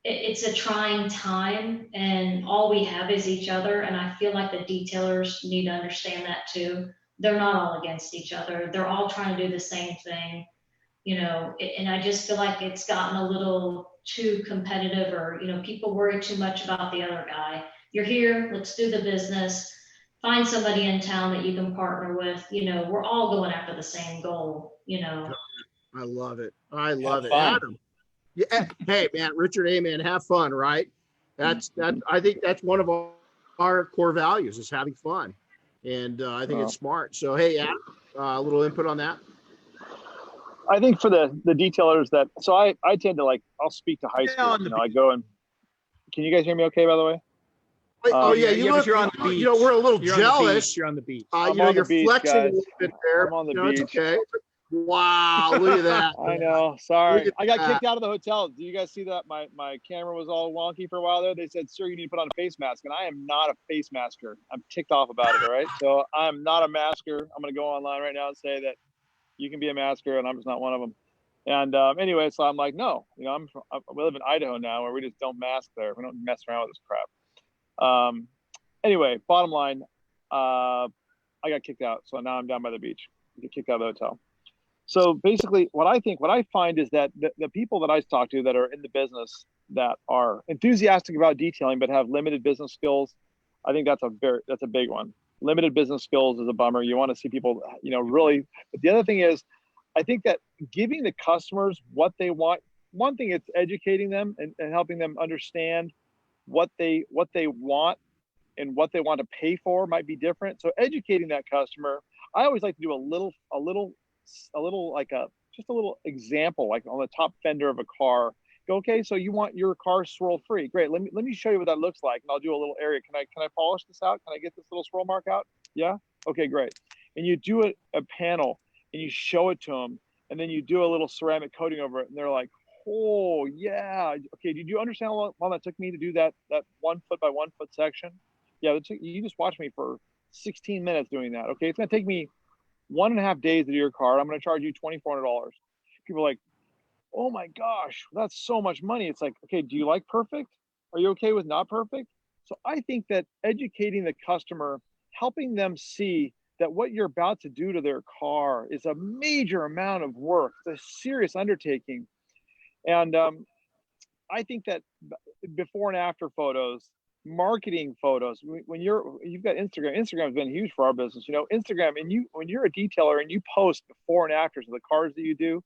It's a trying time, and all we have is each other. And I feel like the detailers need to understand that too. They're not all against each other. They're all trying to do the same thing, and I just feel like it's gotten a little too competitive, or, people worry too much about the other guy. You're here, let's do the business. Find somebody in town that you can partner with. We're all going after the same goal, I love it. I love it. Fun. Adam. Yeah. Hey, man, Richard, hey, man, have fun, right? I think that's one of our core values, is having fun. And I think it's smart. So, hey, Adam, a little input on that. I think for the detailers I tend to I'll speak to high school. I go and, can you guys hear me okay, by the way? You're on the beach. We're a little jealous. You're on the beach. You're flexing guys. a little bit there. I'm on the beach. It's okay. Wow, look at that. I know. Sorry. I got kicked out of the hotel. Do you guys see that? My camera was all wonky for a while there. They said, sir, you need to put on a face mask. And I am not a face masker. I'm ticked off about it, all right? So I'm not a masker. I'm going to go online right now and say that you can be a masker, and I'm just not one of them. And anyway, so I'm like, no. We live in Idaho now, where we just don't mask there. We don't mess around with this crap. Anyway, bottom line, I got kicked out. So now I'm down by the beach. I get kicked out of the hotel. So basically what I find is that the people that I talk to that are in the business that are enthusiastic about detailing but have limited business skills, I think that's a big one. Limited business skills is a bummer. You want to see people, really. But the other thing is, I think that giving the customers what they want, one thing, it's educating them and helping them understand what they want and what they want to pay for might be different. So educating that customer, I always like to do a little example, like on the top fender of a car. Go, okay, so you want your car swirl free. Great. Let me show you what that looks like. And I'll do a little area. Can I polish this out? Can I get this little swirl mark out? Yeah. Okay, great. And you do a panel and you show it to them, and then you do a little ceramic coating over it, and they're like, oh yeah. Okay. Did you understand how long that took me to do that 1 foot by 1 foot section? Yeah. You just watched me for 16 minutes doing that. Okay. It's going to take me 1.5 days to do your car. I'm going to charge you $2,400. People are like, oh my gosh, that's so much money. It's like, okay, do you like perfect? Are you okay with not perfect? So I think that educating the customer, helping them see that what you're about to do to their car is a major amount of work. It's a serious undertaking. And I think that before and after photos, marketing photos. When you've got Instagram, Instagram's been huge for our business. You know, Instagram, and when you're a detailer and you post before and afters of the cars that you do,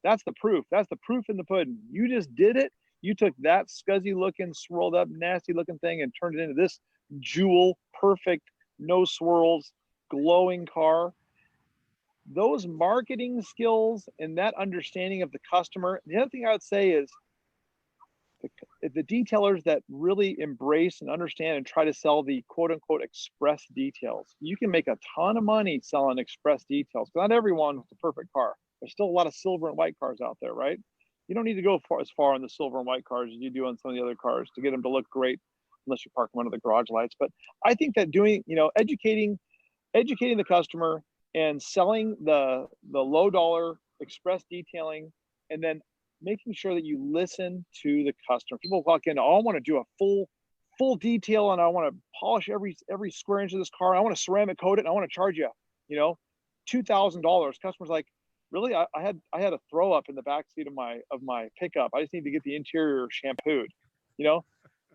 that's the proof. That's the proof in the pudding. You just did it. You took that scuzzy looking, swirled up, nasty looking thing and turned it into this jewel, perfect, no swirls, glowing car. Those marketing skills and that understanding of the customer. The other thing I would say is the detailers that really embrace and understand and try to sell the quote unquote express details. You can make a ton of money selling express details. Not everyone with the perfect car. There's still a lot of silver and white cars out there, right? You don't need to go as far on the silver and white cars as you do on some of the other cars to get them to look great, unless you park them under the garage lights. But I think that doing, educating the customer and selling the low dollar express detailing, and then making sure that you listen to the customer. People walk in, oh, I want to do a full detail, and I want to polish every square inch of this car. I want to ceramic coat it, and I want to charge you, $2,000. Customer's like, really? I had a throw up in the back seat of my pickup. I just need to get the interior shampooed,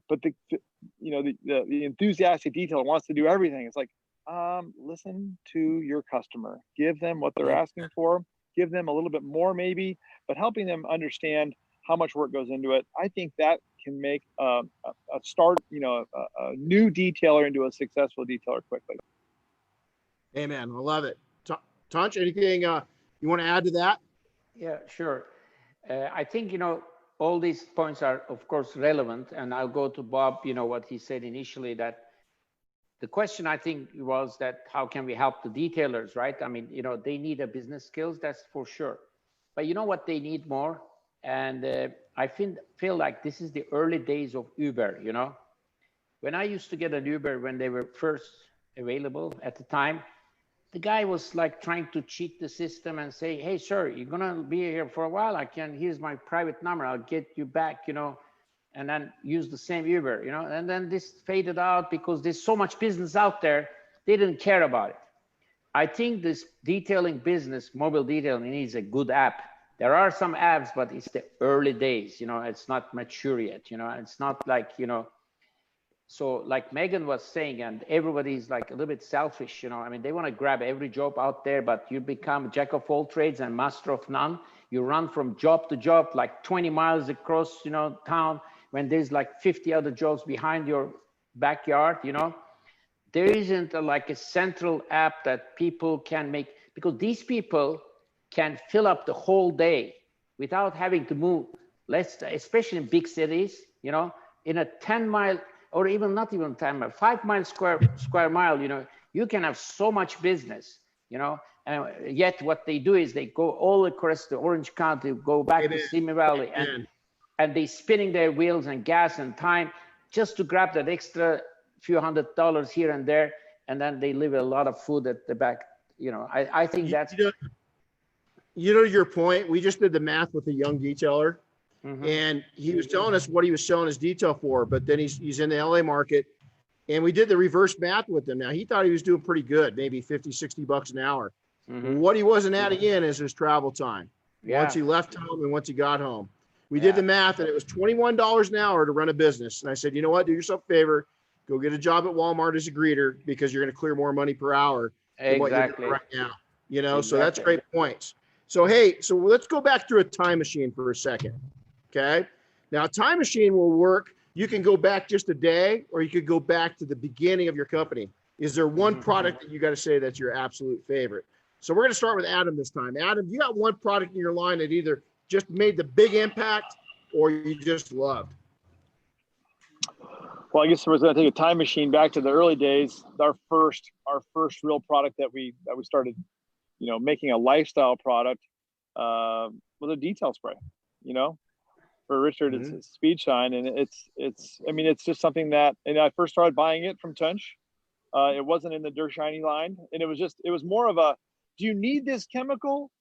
But the enthusiastic detailer wants to do everything. It's like, listen to your customer. Give them what they're asking for. Give them a little bit more maybe, but helping them understand how much work goes into it. I think that can make a new detailer into a successful detailer quickly. Amen. I love it. Tunch, anything you want to add to that? Yeah, sure. I think, all these points are, of course, relevant. And I'll go to Bob, what he said initially, that the question, I think, was that how can we help the detailers, right? I mean, they need a business skills, that's for sure. But you know what they need more? And I feel like this is the early days of Uber, When I used to get an Uber when they were first available at the time, the guy was like trying to cheat the system and say, hey, sir, you're gonna be here for a while. Here's my private number. I'll get you back, and then use the same Uber, and then this faded out because there's so much business out there. They didn't care about it. I think this detailing business, mobile detailing, needs a good app. There are some apps, but it's the early days, it's not mature yet, it's not like, so like Meghan was saying, and everybody's like a little bit selfish, they want to grab every job out there, but you become jack of all trades and master of none. You run from job to job, like 20 miles across, town, when there's like 50 other jobs behind your backyard, There isn't like a central app that people can make, because these people can fill up the whole day without having to move, especially in big cities, in a 10-mile, or even not even 10 mile, 5 mile square mile, you can have so much business, and yet what they do is they go all across the Orange County, go back to Simi Valley, and they spinning their wheels and gas and time just to grab that extra few $100 here and there, and then they leave a lot of food at the back. I think that's your point. We just did the math with a young detailer. Mm-hmm. And he was telling us what he was selling his detail for, but then he's in the LA market, and we did the reverse math with him. Now he thought he was doing pretty good, maybe 50, 60 bucks an hour. Mm-hmm. What he wasn't adding in is his travel time. Yeah. Once he left home and once he got home, we did the math, and it was $21 an hour to run a business. And I said, you know what, do yourself a favor, go get a job at Walmart as a greeter, because you're going to clear more money per hour than what you're doing right now. Exactly. So that's great points. So, hey, so let's go back through a time machine for a second. Okay. Now, a time machine will work. You can go back just a day, or you could go back to the beginning of your company. Is there one product that you got to say that's your absolute favorite? So we're going to start with Adam this time. Adam, you got one product in your line that either just made the big impact or you just loved? Well, I guess we're going to take a time machine back to the early days. Our first real product that we started, making a lifestyle product was a detail spray. For Richard, it's speed shine, and it's just something that. And I first started buying it from Tunch. It wasn't in the Dirt Shiny line, and it was more of a, do you need this chemical?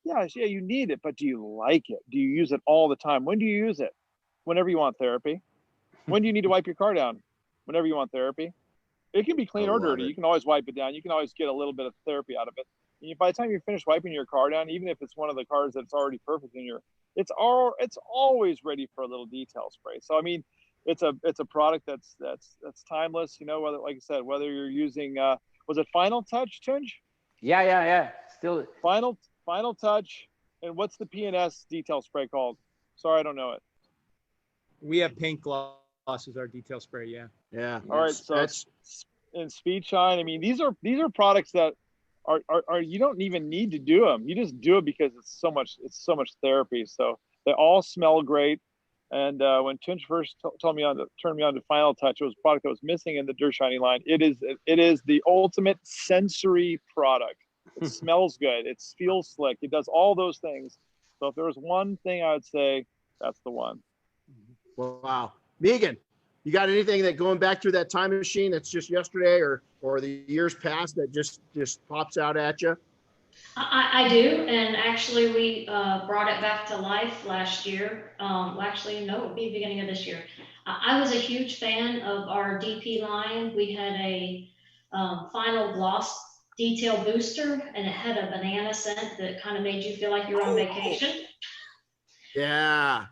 Yeah, you need it, but do you like it? Do you use it all the time? When do you use it? Whenever you want therapy. When do you need to wipe your car down? Whenever you want therapy. It can be clean or dirty. You can always wipe it down. You can always get a little bit of therapy out of it. And by the time you finish wiping your car down, even if it's one of the cars that's already perfect in your, it's always ready for a little detail spray. So it's a product that's timeless. You know, whether, like I said, whether you're using was it Final Touch, Tunch? Yeah. Still Final Touch, and what's the P&S detail spray called? Sorry, I don't know it. We have paint gloss as our detail spray. Yeah. All right, so That's in Speed Shine, I mean, these are products that are you don't even need to do them. You just do it because it's so much therapy. So they all smell great. And when Tunch first turned me on to Final Touch, it was a product that was missing in the Dirt Shiny line. It is the ultimate sensory product. It smells good. It feels slick. It does all those things. So if there was one thing I would say, that's the one. wow. Megan, you got anything that going back through that time machine that's just yesterday or the years past that just pops out at you? I do, and actually we brought it back to life last year. Actually, no, it would be beginning of this year. I was a huge fan of our DP line. We had a final gloss detail booster, and it had a banana scent that kind of made you feel like you're on vacation. Yeah.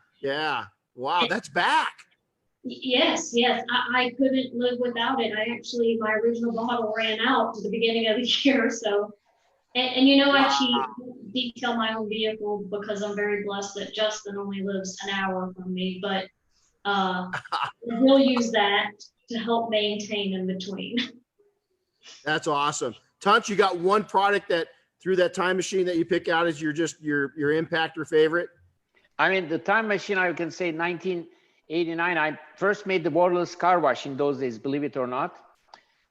Wow, that's back. Yes. I couldn't live without it. My original bottle ran out at the beginning of the year, so. And you know, I detail my own vehicle because I'm very blessed that Justin only lives an hour from me, but we'll use that to help maintain in between. That's awesome. Tunch, you got one product that through that time machine that you pick out as your impact or favorite? I mean, the time machine, I can say 1989, I first made the waterless car wash in those days, believe it or not.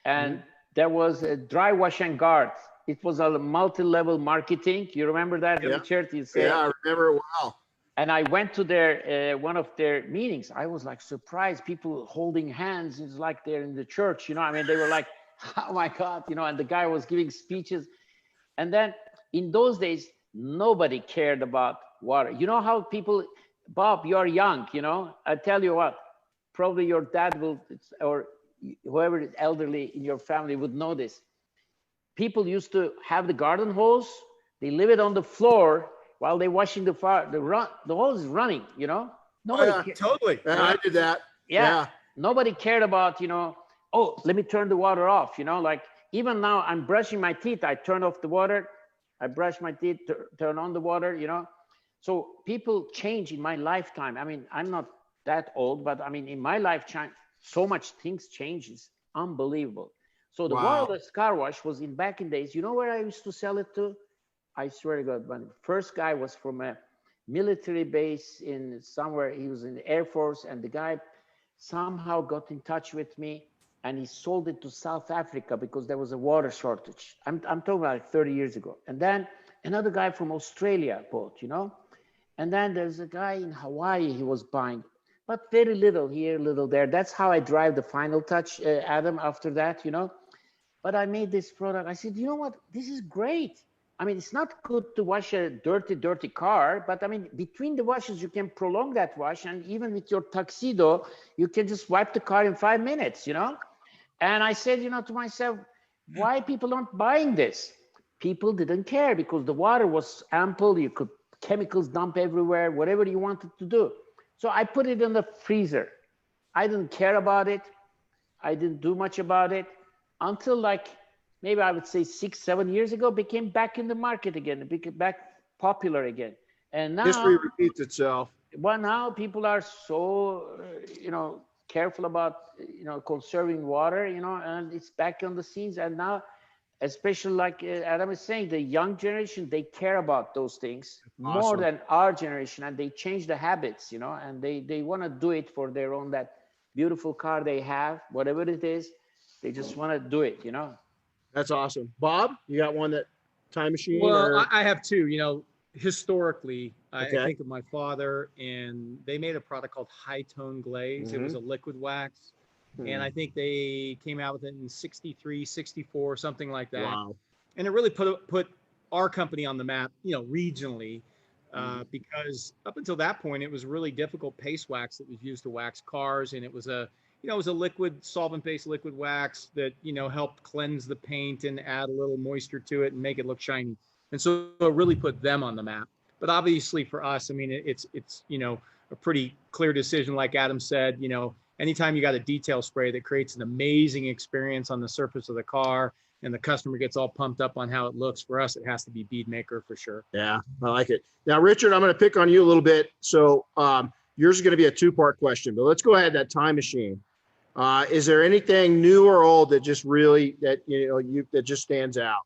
And there was a dry wash and guard. It was a multi-level marketing. You remember that, Richard? Yeah, I remember it well. And I went to their one of their meetings. I was like surprised, people holding hands. It's like they're in the church, you know. I mean, they were like, oh my God, you know, and the guy was giving speeches. And then in those days, nobody cared about water. You know how people, Bob, you're young, you know, I tell you what, probably your dad will, or whoever is elderly in your family would know this. People used to have the garden hose, they leave it on the floor while they're washing the fire. The hose is running, you know? Nobody Totally. Yeah, I did that. Yeah. Nobody cared about, you know, oh, let me turn the water off, you know, like even now I'm brushing my teeth, I turn off the water, I brush my teeth, turn on the water, you know? So people change in my lifetime. I mean, I'm not that old, but I mean, in my lifetime, so much things changes, unbelievable. So the waterless car wash was back in days. You know where I used to sell it to? I swear to God, but first guy was from a military base in somewhere. He was in the Air Force, and the guy somehow got in touch with me, and he sold it to South Africa because there was a water shortage. I'm talking about like 30 years ago. And then another guy from Australia bought, you know? And then there's a guy in Hawaii he was buying, but very little here, little there. That's how I drive the Final Touch, Adam, after that, you know? But I made this product. I said, you know what? This is great. I mean, it's not good to wash a dirty car, but I mean, between the washes, you can prolong that wash. And even with your tuxedo, you can just wipe the car in 5 minutes, you know? And I said, you know, to myself, why people aren't buying this? People didn't care because the water was ample. You could chemicals dump everywhere, whatever you wanted to do. So I put it in the freezer. I didn't care about it. I didn't do much about it until like, maybe I would say 6-7 years ago, became back in the market again, became back popular again. And now history repeats itself. Well, now people are so, you know, careful about, you know, conserving water, you know, and it's back on the scenes. And now, especially like Adam is saying, the young generation, they care about those things more than our generation, and they change the habits, you know, and they want to do it for their own, that beautiful car they have, whatever it is, they just want to do it, you know. That's awesome. Bob, you got one that time machine? Well, I have two. You know, historically, I think of my father, and they made a product called High Tone Glaze. It was a liquid wax. And I think they came out with it in 63, 64, something like that. Wow. And it really put our company on the map, you know, regionally, because up until that point, it was really difficult paste wax that was used to wax cars. And it was a, you know, it was a liquid, solvent-based liquid wax that, you know, helped cleanse the paint and add a little moisture to it and make it look shiny. And so it really put them on the map. But obviously for us, I mean, it's you know, a pretty clear decision, like Adam said, you know, anytime you got a detail spray that creates an amazing experience on the surface of the car and the customer gets all pumped up on how it looks, for us, it has to be bead maker for sure. Yeah, I like it. Now, Richard, I'm going to pick on you a little bit. So yours is going to be a two-part question, but let's go ahead, that time machine. Is there anything new or old that just really, that, that just stands out?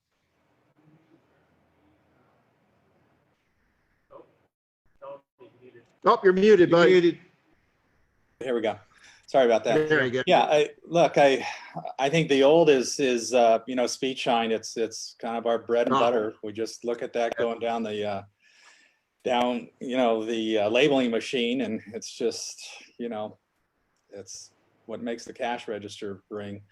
Oh, you're muted, buddy. You're muted. Here we go. Sorry about that. There you go. Yeah, I think the old is speed shine. It's kind of our bread and butter. We just look at that going down the labeling machine, and it's just, it's what makes the cash register ring.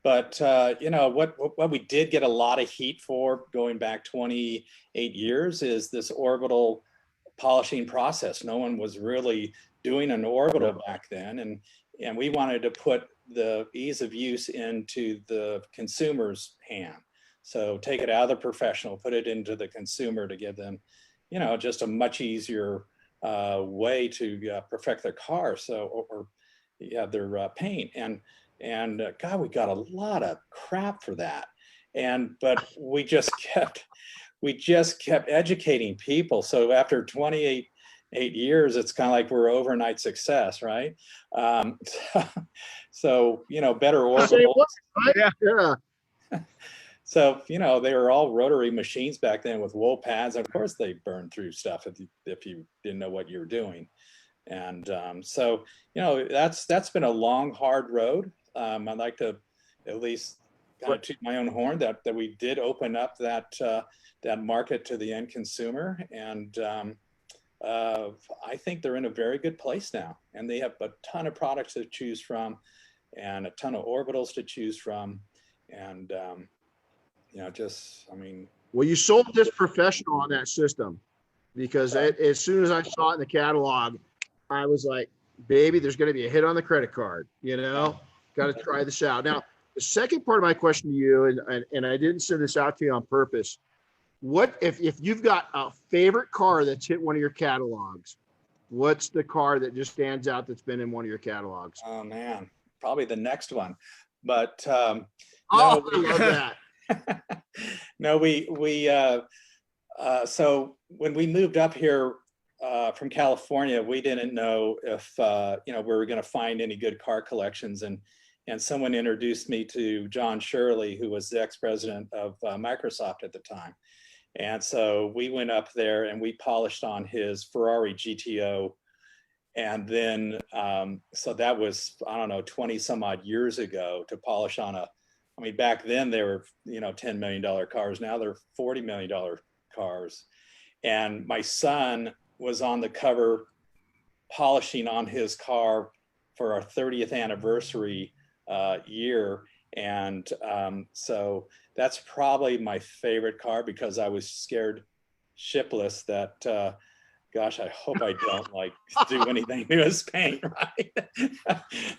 But what we did get a lot of heat for going back 28 years is this orbital polishing process. No one was really doing an orbital back then, and we wanted to put the ease of use into the consumer's hand. So take it out of the professional, put it into the consumer to give them, just a much easier way to perfect their car. So, their paint. And God, we got a lot of crap for that. But we just kept educating people. So after 28 years, it's kind of like we're overnight success, right? So, better orbital. Yeah. So, they were all rotary machines back then with wool pads. Of course, they burned through stuff if you didn't know what you were doing. And so, that's been a long, hard road. I'd like to at least kind of toot my own horn that we did open up that market to the end consumer. And I think they're in a very good place now. And they have a ton of products to choose from and a ton of orbitals to choose from. And, Well, you sold this professional on that system, because as soon as I saw it in the catalog, I was like, baby, there's going to be a hit on the credit card, got to try this out. Now, the second part of my question to you, and I didn't send this out to you on purpose. What if you've got a favorite car that's hit one of your catalogs? What's the car that just stands out that's been in one of your catalogs? Oh man, probably the next one. But I love that. No, so when we moved up here from California, we didn't know if we were going to find any good car collections, and someone introduced me to John Shirley, who was the ex-president of Microsoft at the time. And so we went up there and we polished on his Ferrari GTO. And then, so that was, I don't know, 20 some odd years ago to polish on back then they were, $10 million cars. Now they're $40 million cars. And my son was on the cover polishing on his car for our 30th anniversary year. And so that's probably my favorite car, because I was scared shitless that, gosh, I hope I don't do anything to his paint, right?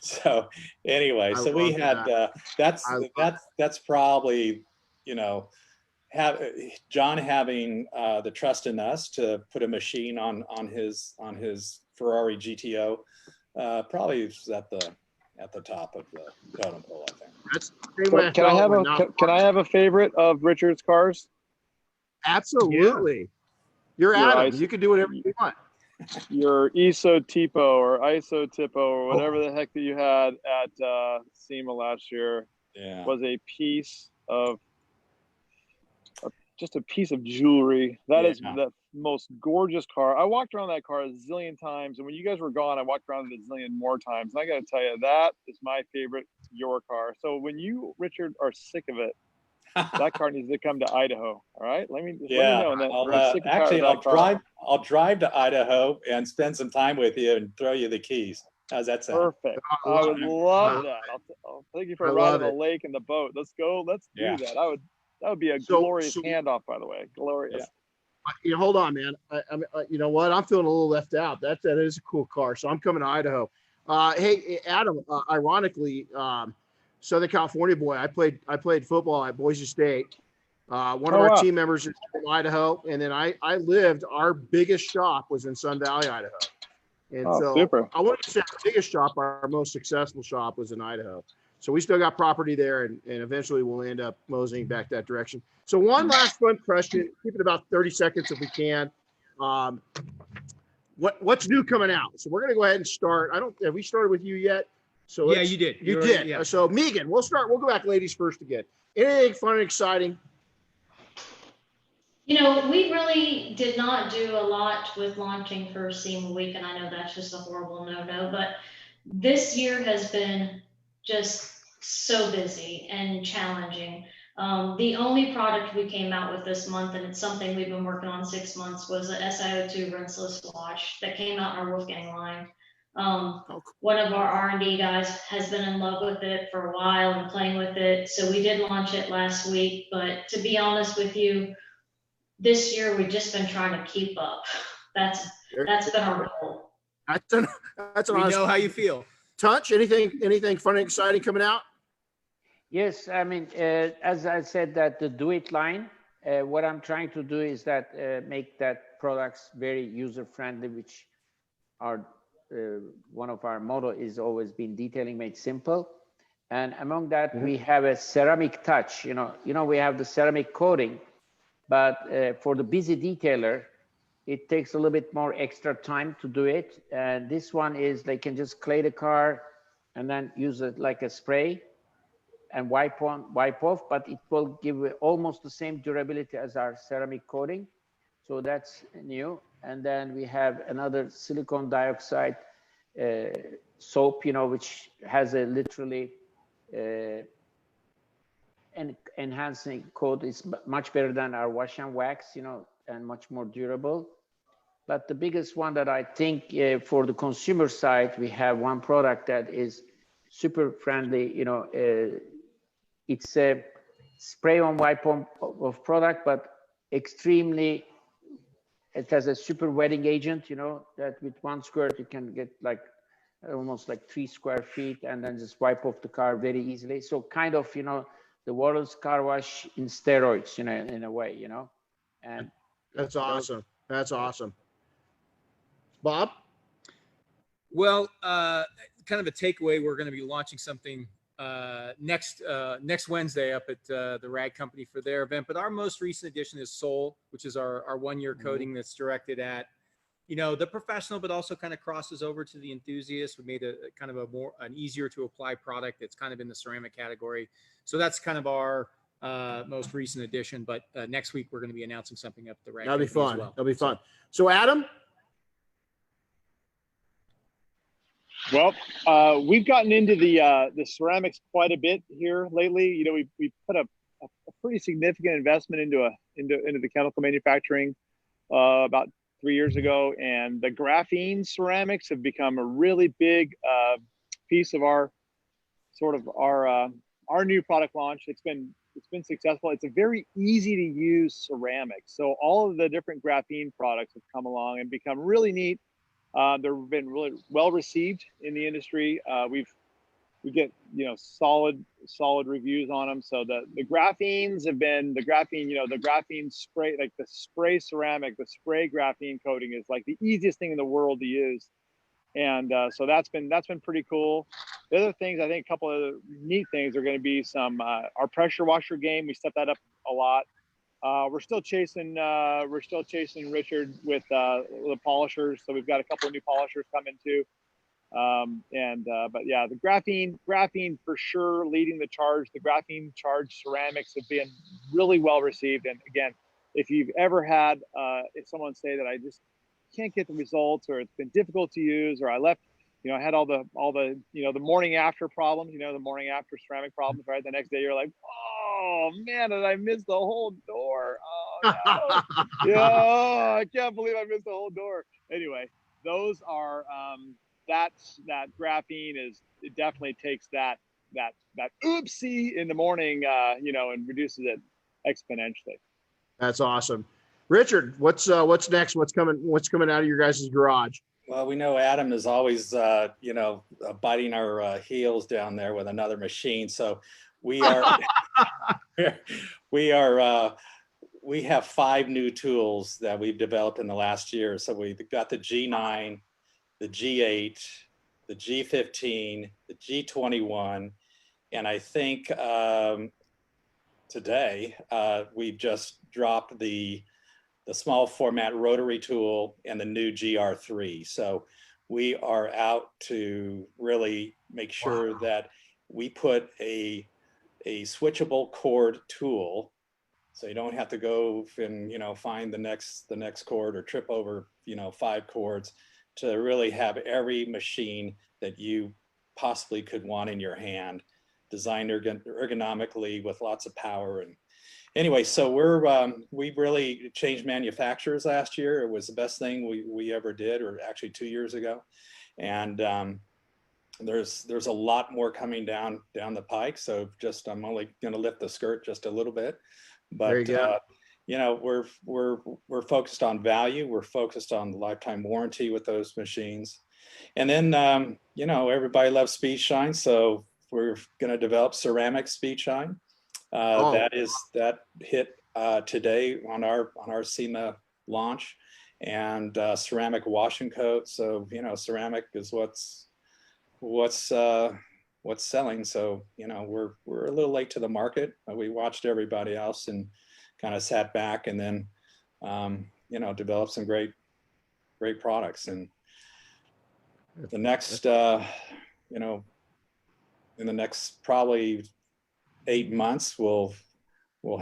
So anyway, so we had, that's probably, John having the trust in us to put a machine on his Ferrari GTO, probably is at the top of the totem pole, I think. That's the same way Can I have a favorite of Richard's cars? Absolutely. Yeah. You're Adam. You can do whatever you want. Your ISO Tipo or ISO Tipo or whatever the heck that you had at SEMA last year was a piece of just a piece of jewelry. That is the most gorgeous car. I walked around that car a zillion times, and when you guys were gone, I walked around it a zillion more times. And I got to tell you, that is my favorite, your car. So when you, Richard, are sick of it, that car needs to come to Idaho. All right, let me know. That I'll drive to Idaho and spend some time with you and throw you the keys. How's that sound? Perfect. I would love that. I'll take you for a ride on the lake and the boat. Let's go. Let's do that. That would be a glorious handoff, by the way. Glorious. Yeah. Hold on, man. You know what? I'm feeling a little left out. That is a cool car. So I'm coming to Idaho. Hey, Adam. Ironically, Southern California boy. I played football at Boise State. One of our team members is from Idaho, and then I lived. Our biggest shop was in Sun Valley, Idaho, And Oh, so super. I wanted to say our biggest shop, our most successful shop, was in Idaho. So we still got property there, and eventually we'll end up moseying back that direction. So one last fun question, keep it about 30 seconds if we can. What's new coming out? So we're gonna go ahead and start. Have we started with you yet? So Yeah, you did. You You're- did. yeah. So Megan, we'll go back ladies first again. Anything fun and exciting? You know, we really did not do a lot with launching first SEMA week, and I know that's just a horrible no-no, but this year has been just so busy and challenging. The only product we came out with this month, and it's something we've been working on 6 months, was a SiO2 rinseless wash that came out in our Wolfgang line. One of our R&D guys has been in love with it for a while and playing with it, so we did launch it last week, but to be honest with you, this year we've just been trying to keep up. That's been our goal. That's an We honest. know how you feel. Touch, anything fun and exciting coming out? Yes, I mean, as I said, that the Do It line, what I'm trying to do is that make that products very user-friendly, which are one of our motto is always been detailing made simple. And among that, we have a ceramic touch. You know, we have the ceramic coating, but for the busy detailer, it takes a little bit more extra time to do it. And this one is they can just clay the car and then use it like a spray and wipe off, but it will give almost the same durability as our ceramic coating. So that's new. And then we have another silicone dioxide soap, which has a literally an enhancing coat. Is much better than our wash and wax, and much more durable. But the biggest one that I think for the consumer side, we have one product that is super friendly. It's a spray on wipe on of product, but extremely, it has a super wetting agent, that with one squirt, you can get like almost like 3 square feet and then just wipe off the car very easily. So kind of, the world's car wash in steroids, in a way, and That's awesome. That's awesome. Bob? Well, kind of a takeaway, we're going to be launching something next Wednesday up at the Rag Company for their event. But our most recent addition is Soul, which is our 1-year coating that's directed at, the professional, but also kind of crosses over to the enthusiast. We made a kind of an easier to apply product that's kind of in the ceramic category. So that's kind of our most recent addition. But next week we're going to be announcing something up at the Rag That'll be Company fun. as well. That'll be fun. So Adam? Well, we've gotten into the ceramics quite a bit here lately. We put a pretty significant investment into the chemical manufacturing about 3 years ago, and the graphene ceramics have become a really big piece of our new product launch. It's been successful. It's a very easy to use ceramic. So all of the different graphene products have come along and become really neat. They've been really well received in the industry. We get solid reviews on them. So the graphenes have been the graphene spray, like the spray ceramic, the spray graphene coating is like the easiest thing in the world to use. And so that's been pretty cool. The other things, I think a couple of neat things are going to be some our pressure washer game. We stepped that up a lot. We're still chasing Richard with the polishers. So we've got a couple of new polishers coming too. But yeah, the graphene for sure leading the charge. The graphene charged ceramics have been really well received. And again, if you've ever had if someone say that I just can't get the results, or it's been difficult to use, or I left, I had all the the morning after problems, the morning after ceramic problems, right? The next day you're like, oh man, did I miss the whole door? Oh no. Yeah, I can't believe I missed the whole door. Anyway, those are that graphene it definitely takes that oopsie in the morning, and reduces it exponentially. That's awesome. Richard, what's next? What's coming out of your guys' garage? Well, we know Adam is always, biting our heels down there with another machine. So we are, we have 5 new tools that we've developed in the last year. So we've got the G9, the G8, the G15, the G21, and I think today we just dropped the small format rotary tool and the new GR3. So we are out to really make sure that we put a switchable cord tool, so you don't have to go and find the next cord or trip over 5 cords, to really have every machine that you possibly could want in your hand, designed ergonomically with lots of power. And anyway, so we really changed manufacturers last year. It was the best thing we ever did, or actually 2 years ago. And there's a lot more coming down the pike. So just, I'm only going to lift the skirt just a little bit, but we're focused on value. We're focused on the lifetime warranty with those machines. And then, everybody loves speed shine. So we're going to develop ceramic speed shine. That hit today on our SEMA launch, and ceramic wash and coat. So ceramic is what's selling. So we're a little late to the market. We watched everybody else and kind of sat back, and then developed some great products. And the next in the next probably 8 months, we'll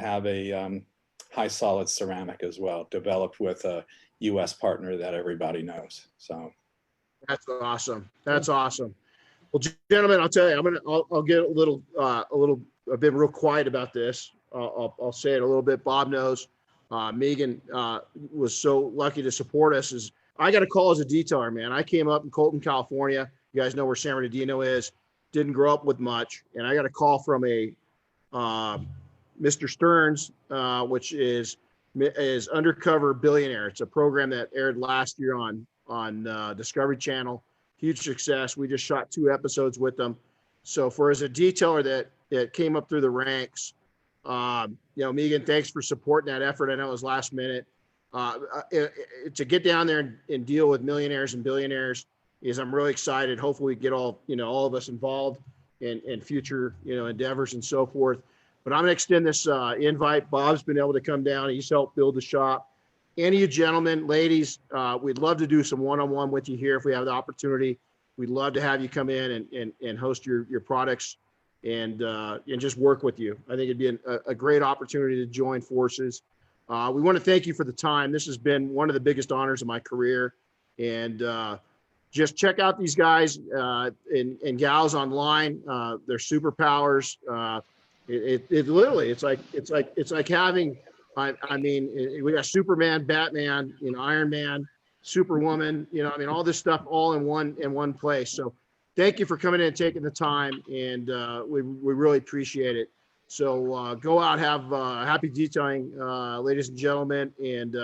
have a high solid ceramic as well, developed with a U.S. partner that everybody knows. So that's awesome. That's awesome. Well, gentlemen, I'll tell you, I'll get a bit real quiet about this. I'll say it a little bit. Bob knows. Meghan was so lucky to support us. I got a call as a detailer, man. I came up in Colton, California. You guys know where San Bernardino is. Didn't grow up with much, and I got a call from a Mr. Stearns, which is Undercover Billionaire. It's a program that aired last year on Discovery Channel. Huge success. We just shot 2 episodes with them. So as a detailer that came up through the ranks, Meghan, thanks for supporting that effort. I know it was last minute. To get down there and deal with millionaires and billionaires I'm really excited. Hopefully we get all of us involved in future, endeavors and so forth. But I'm going to extend this invite. Bob's been able to come down. He's helped build the shop. Any of you gentlemen, ladies, we'd love to do some one-on-one with you here if we have the opportunity. We'd love to have you come in and host your products and just work with you. I think it'd be a great opportunity to join forces. We want to thank you for the time. This has been one of the biggest honors of my career. And just check out these guys and gals online. They're superpowers. It literally, it's like having, we got Superman, Batman, Iron Man, Superwoman, all this stuff all in one place. So thank you for coming in and taking the time, and we really appreciate it. So go out, have happy detailing, ladies and gentlemen, and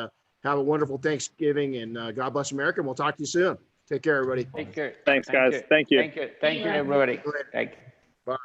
have a wonderful Thanksgiving, and God bless America. And we'll talk to you soon. Take care, everybody. Take care. Thanks, guys. Thank you. Thank you, everybody. Thank you. Bye.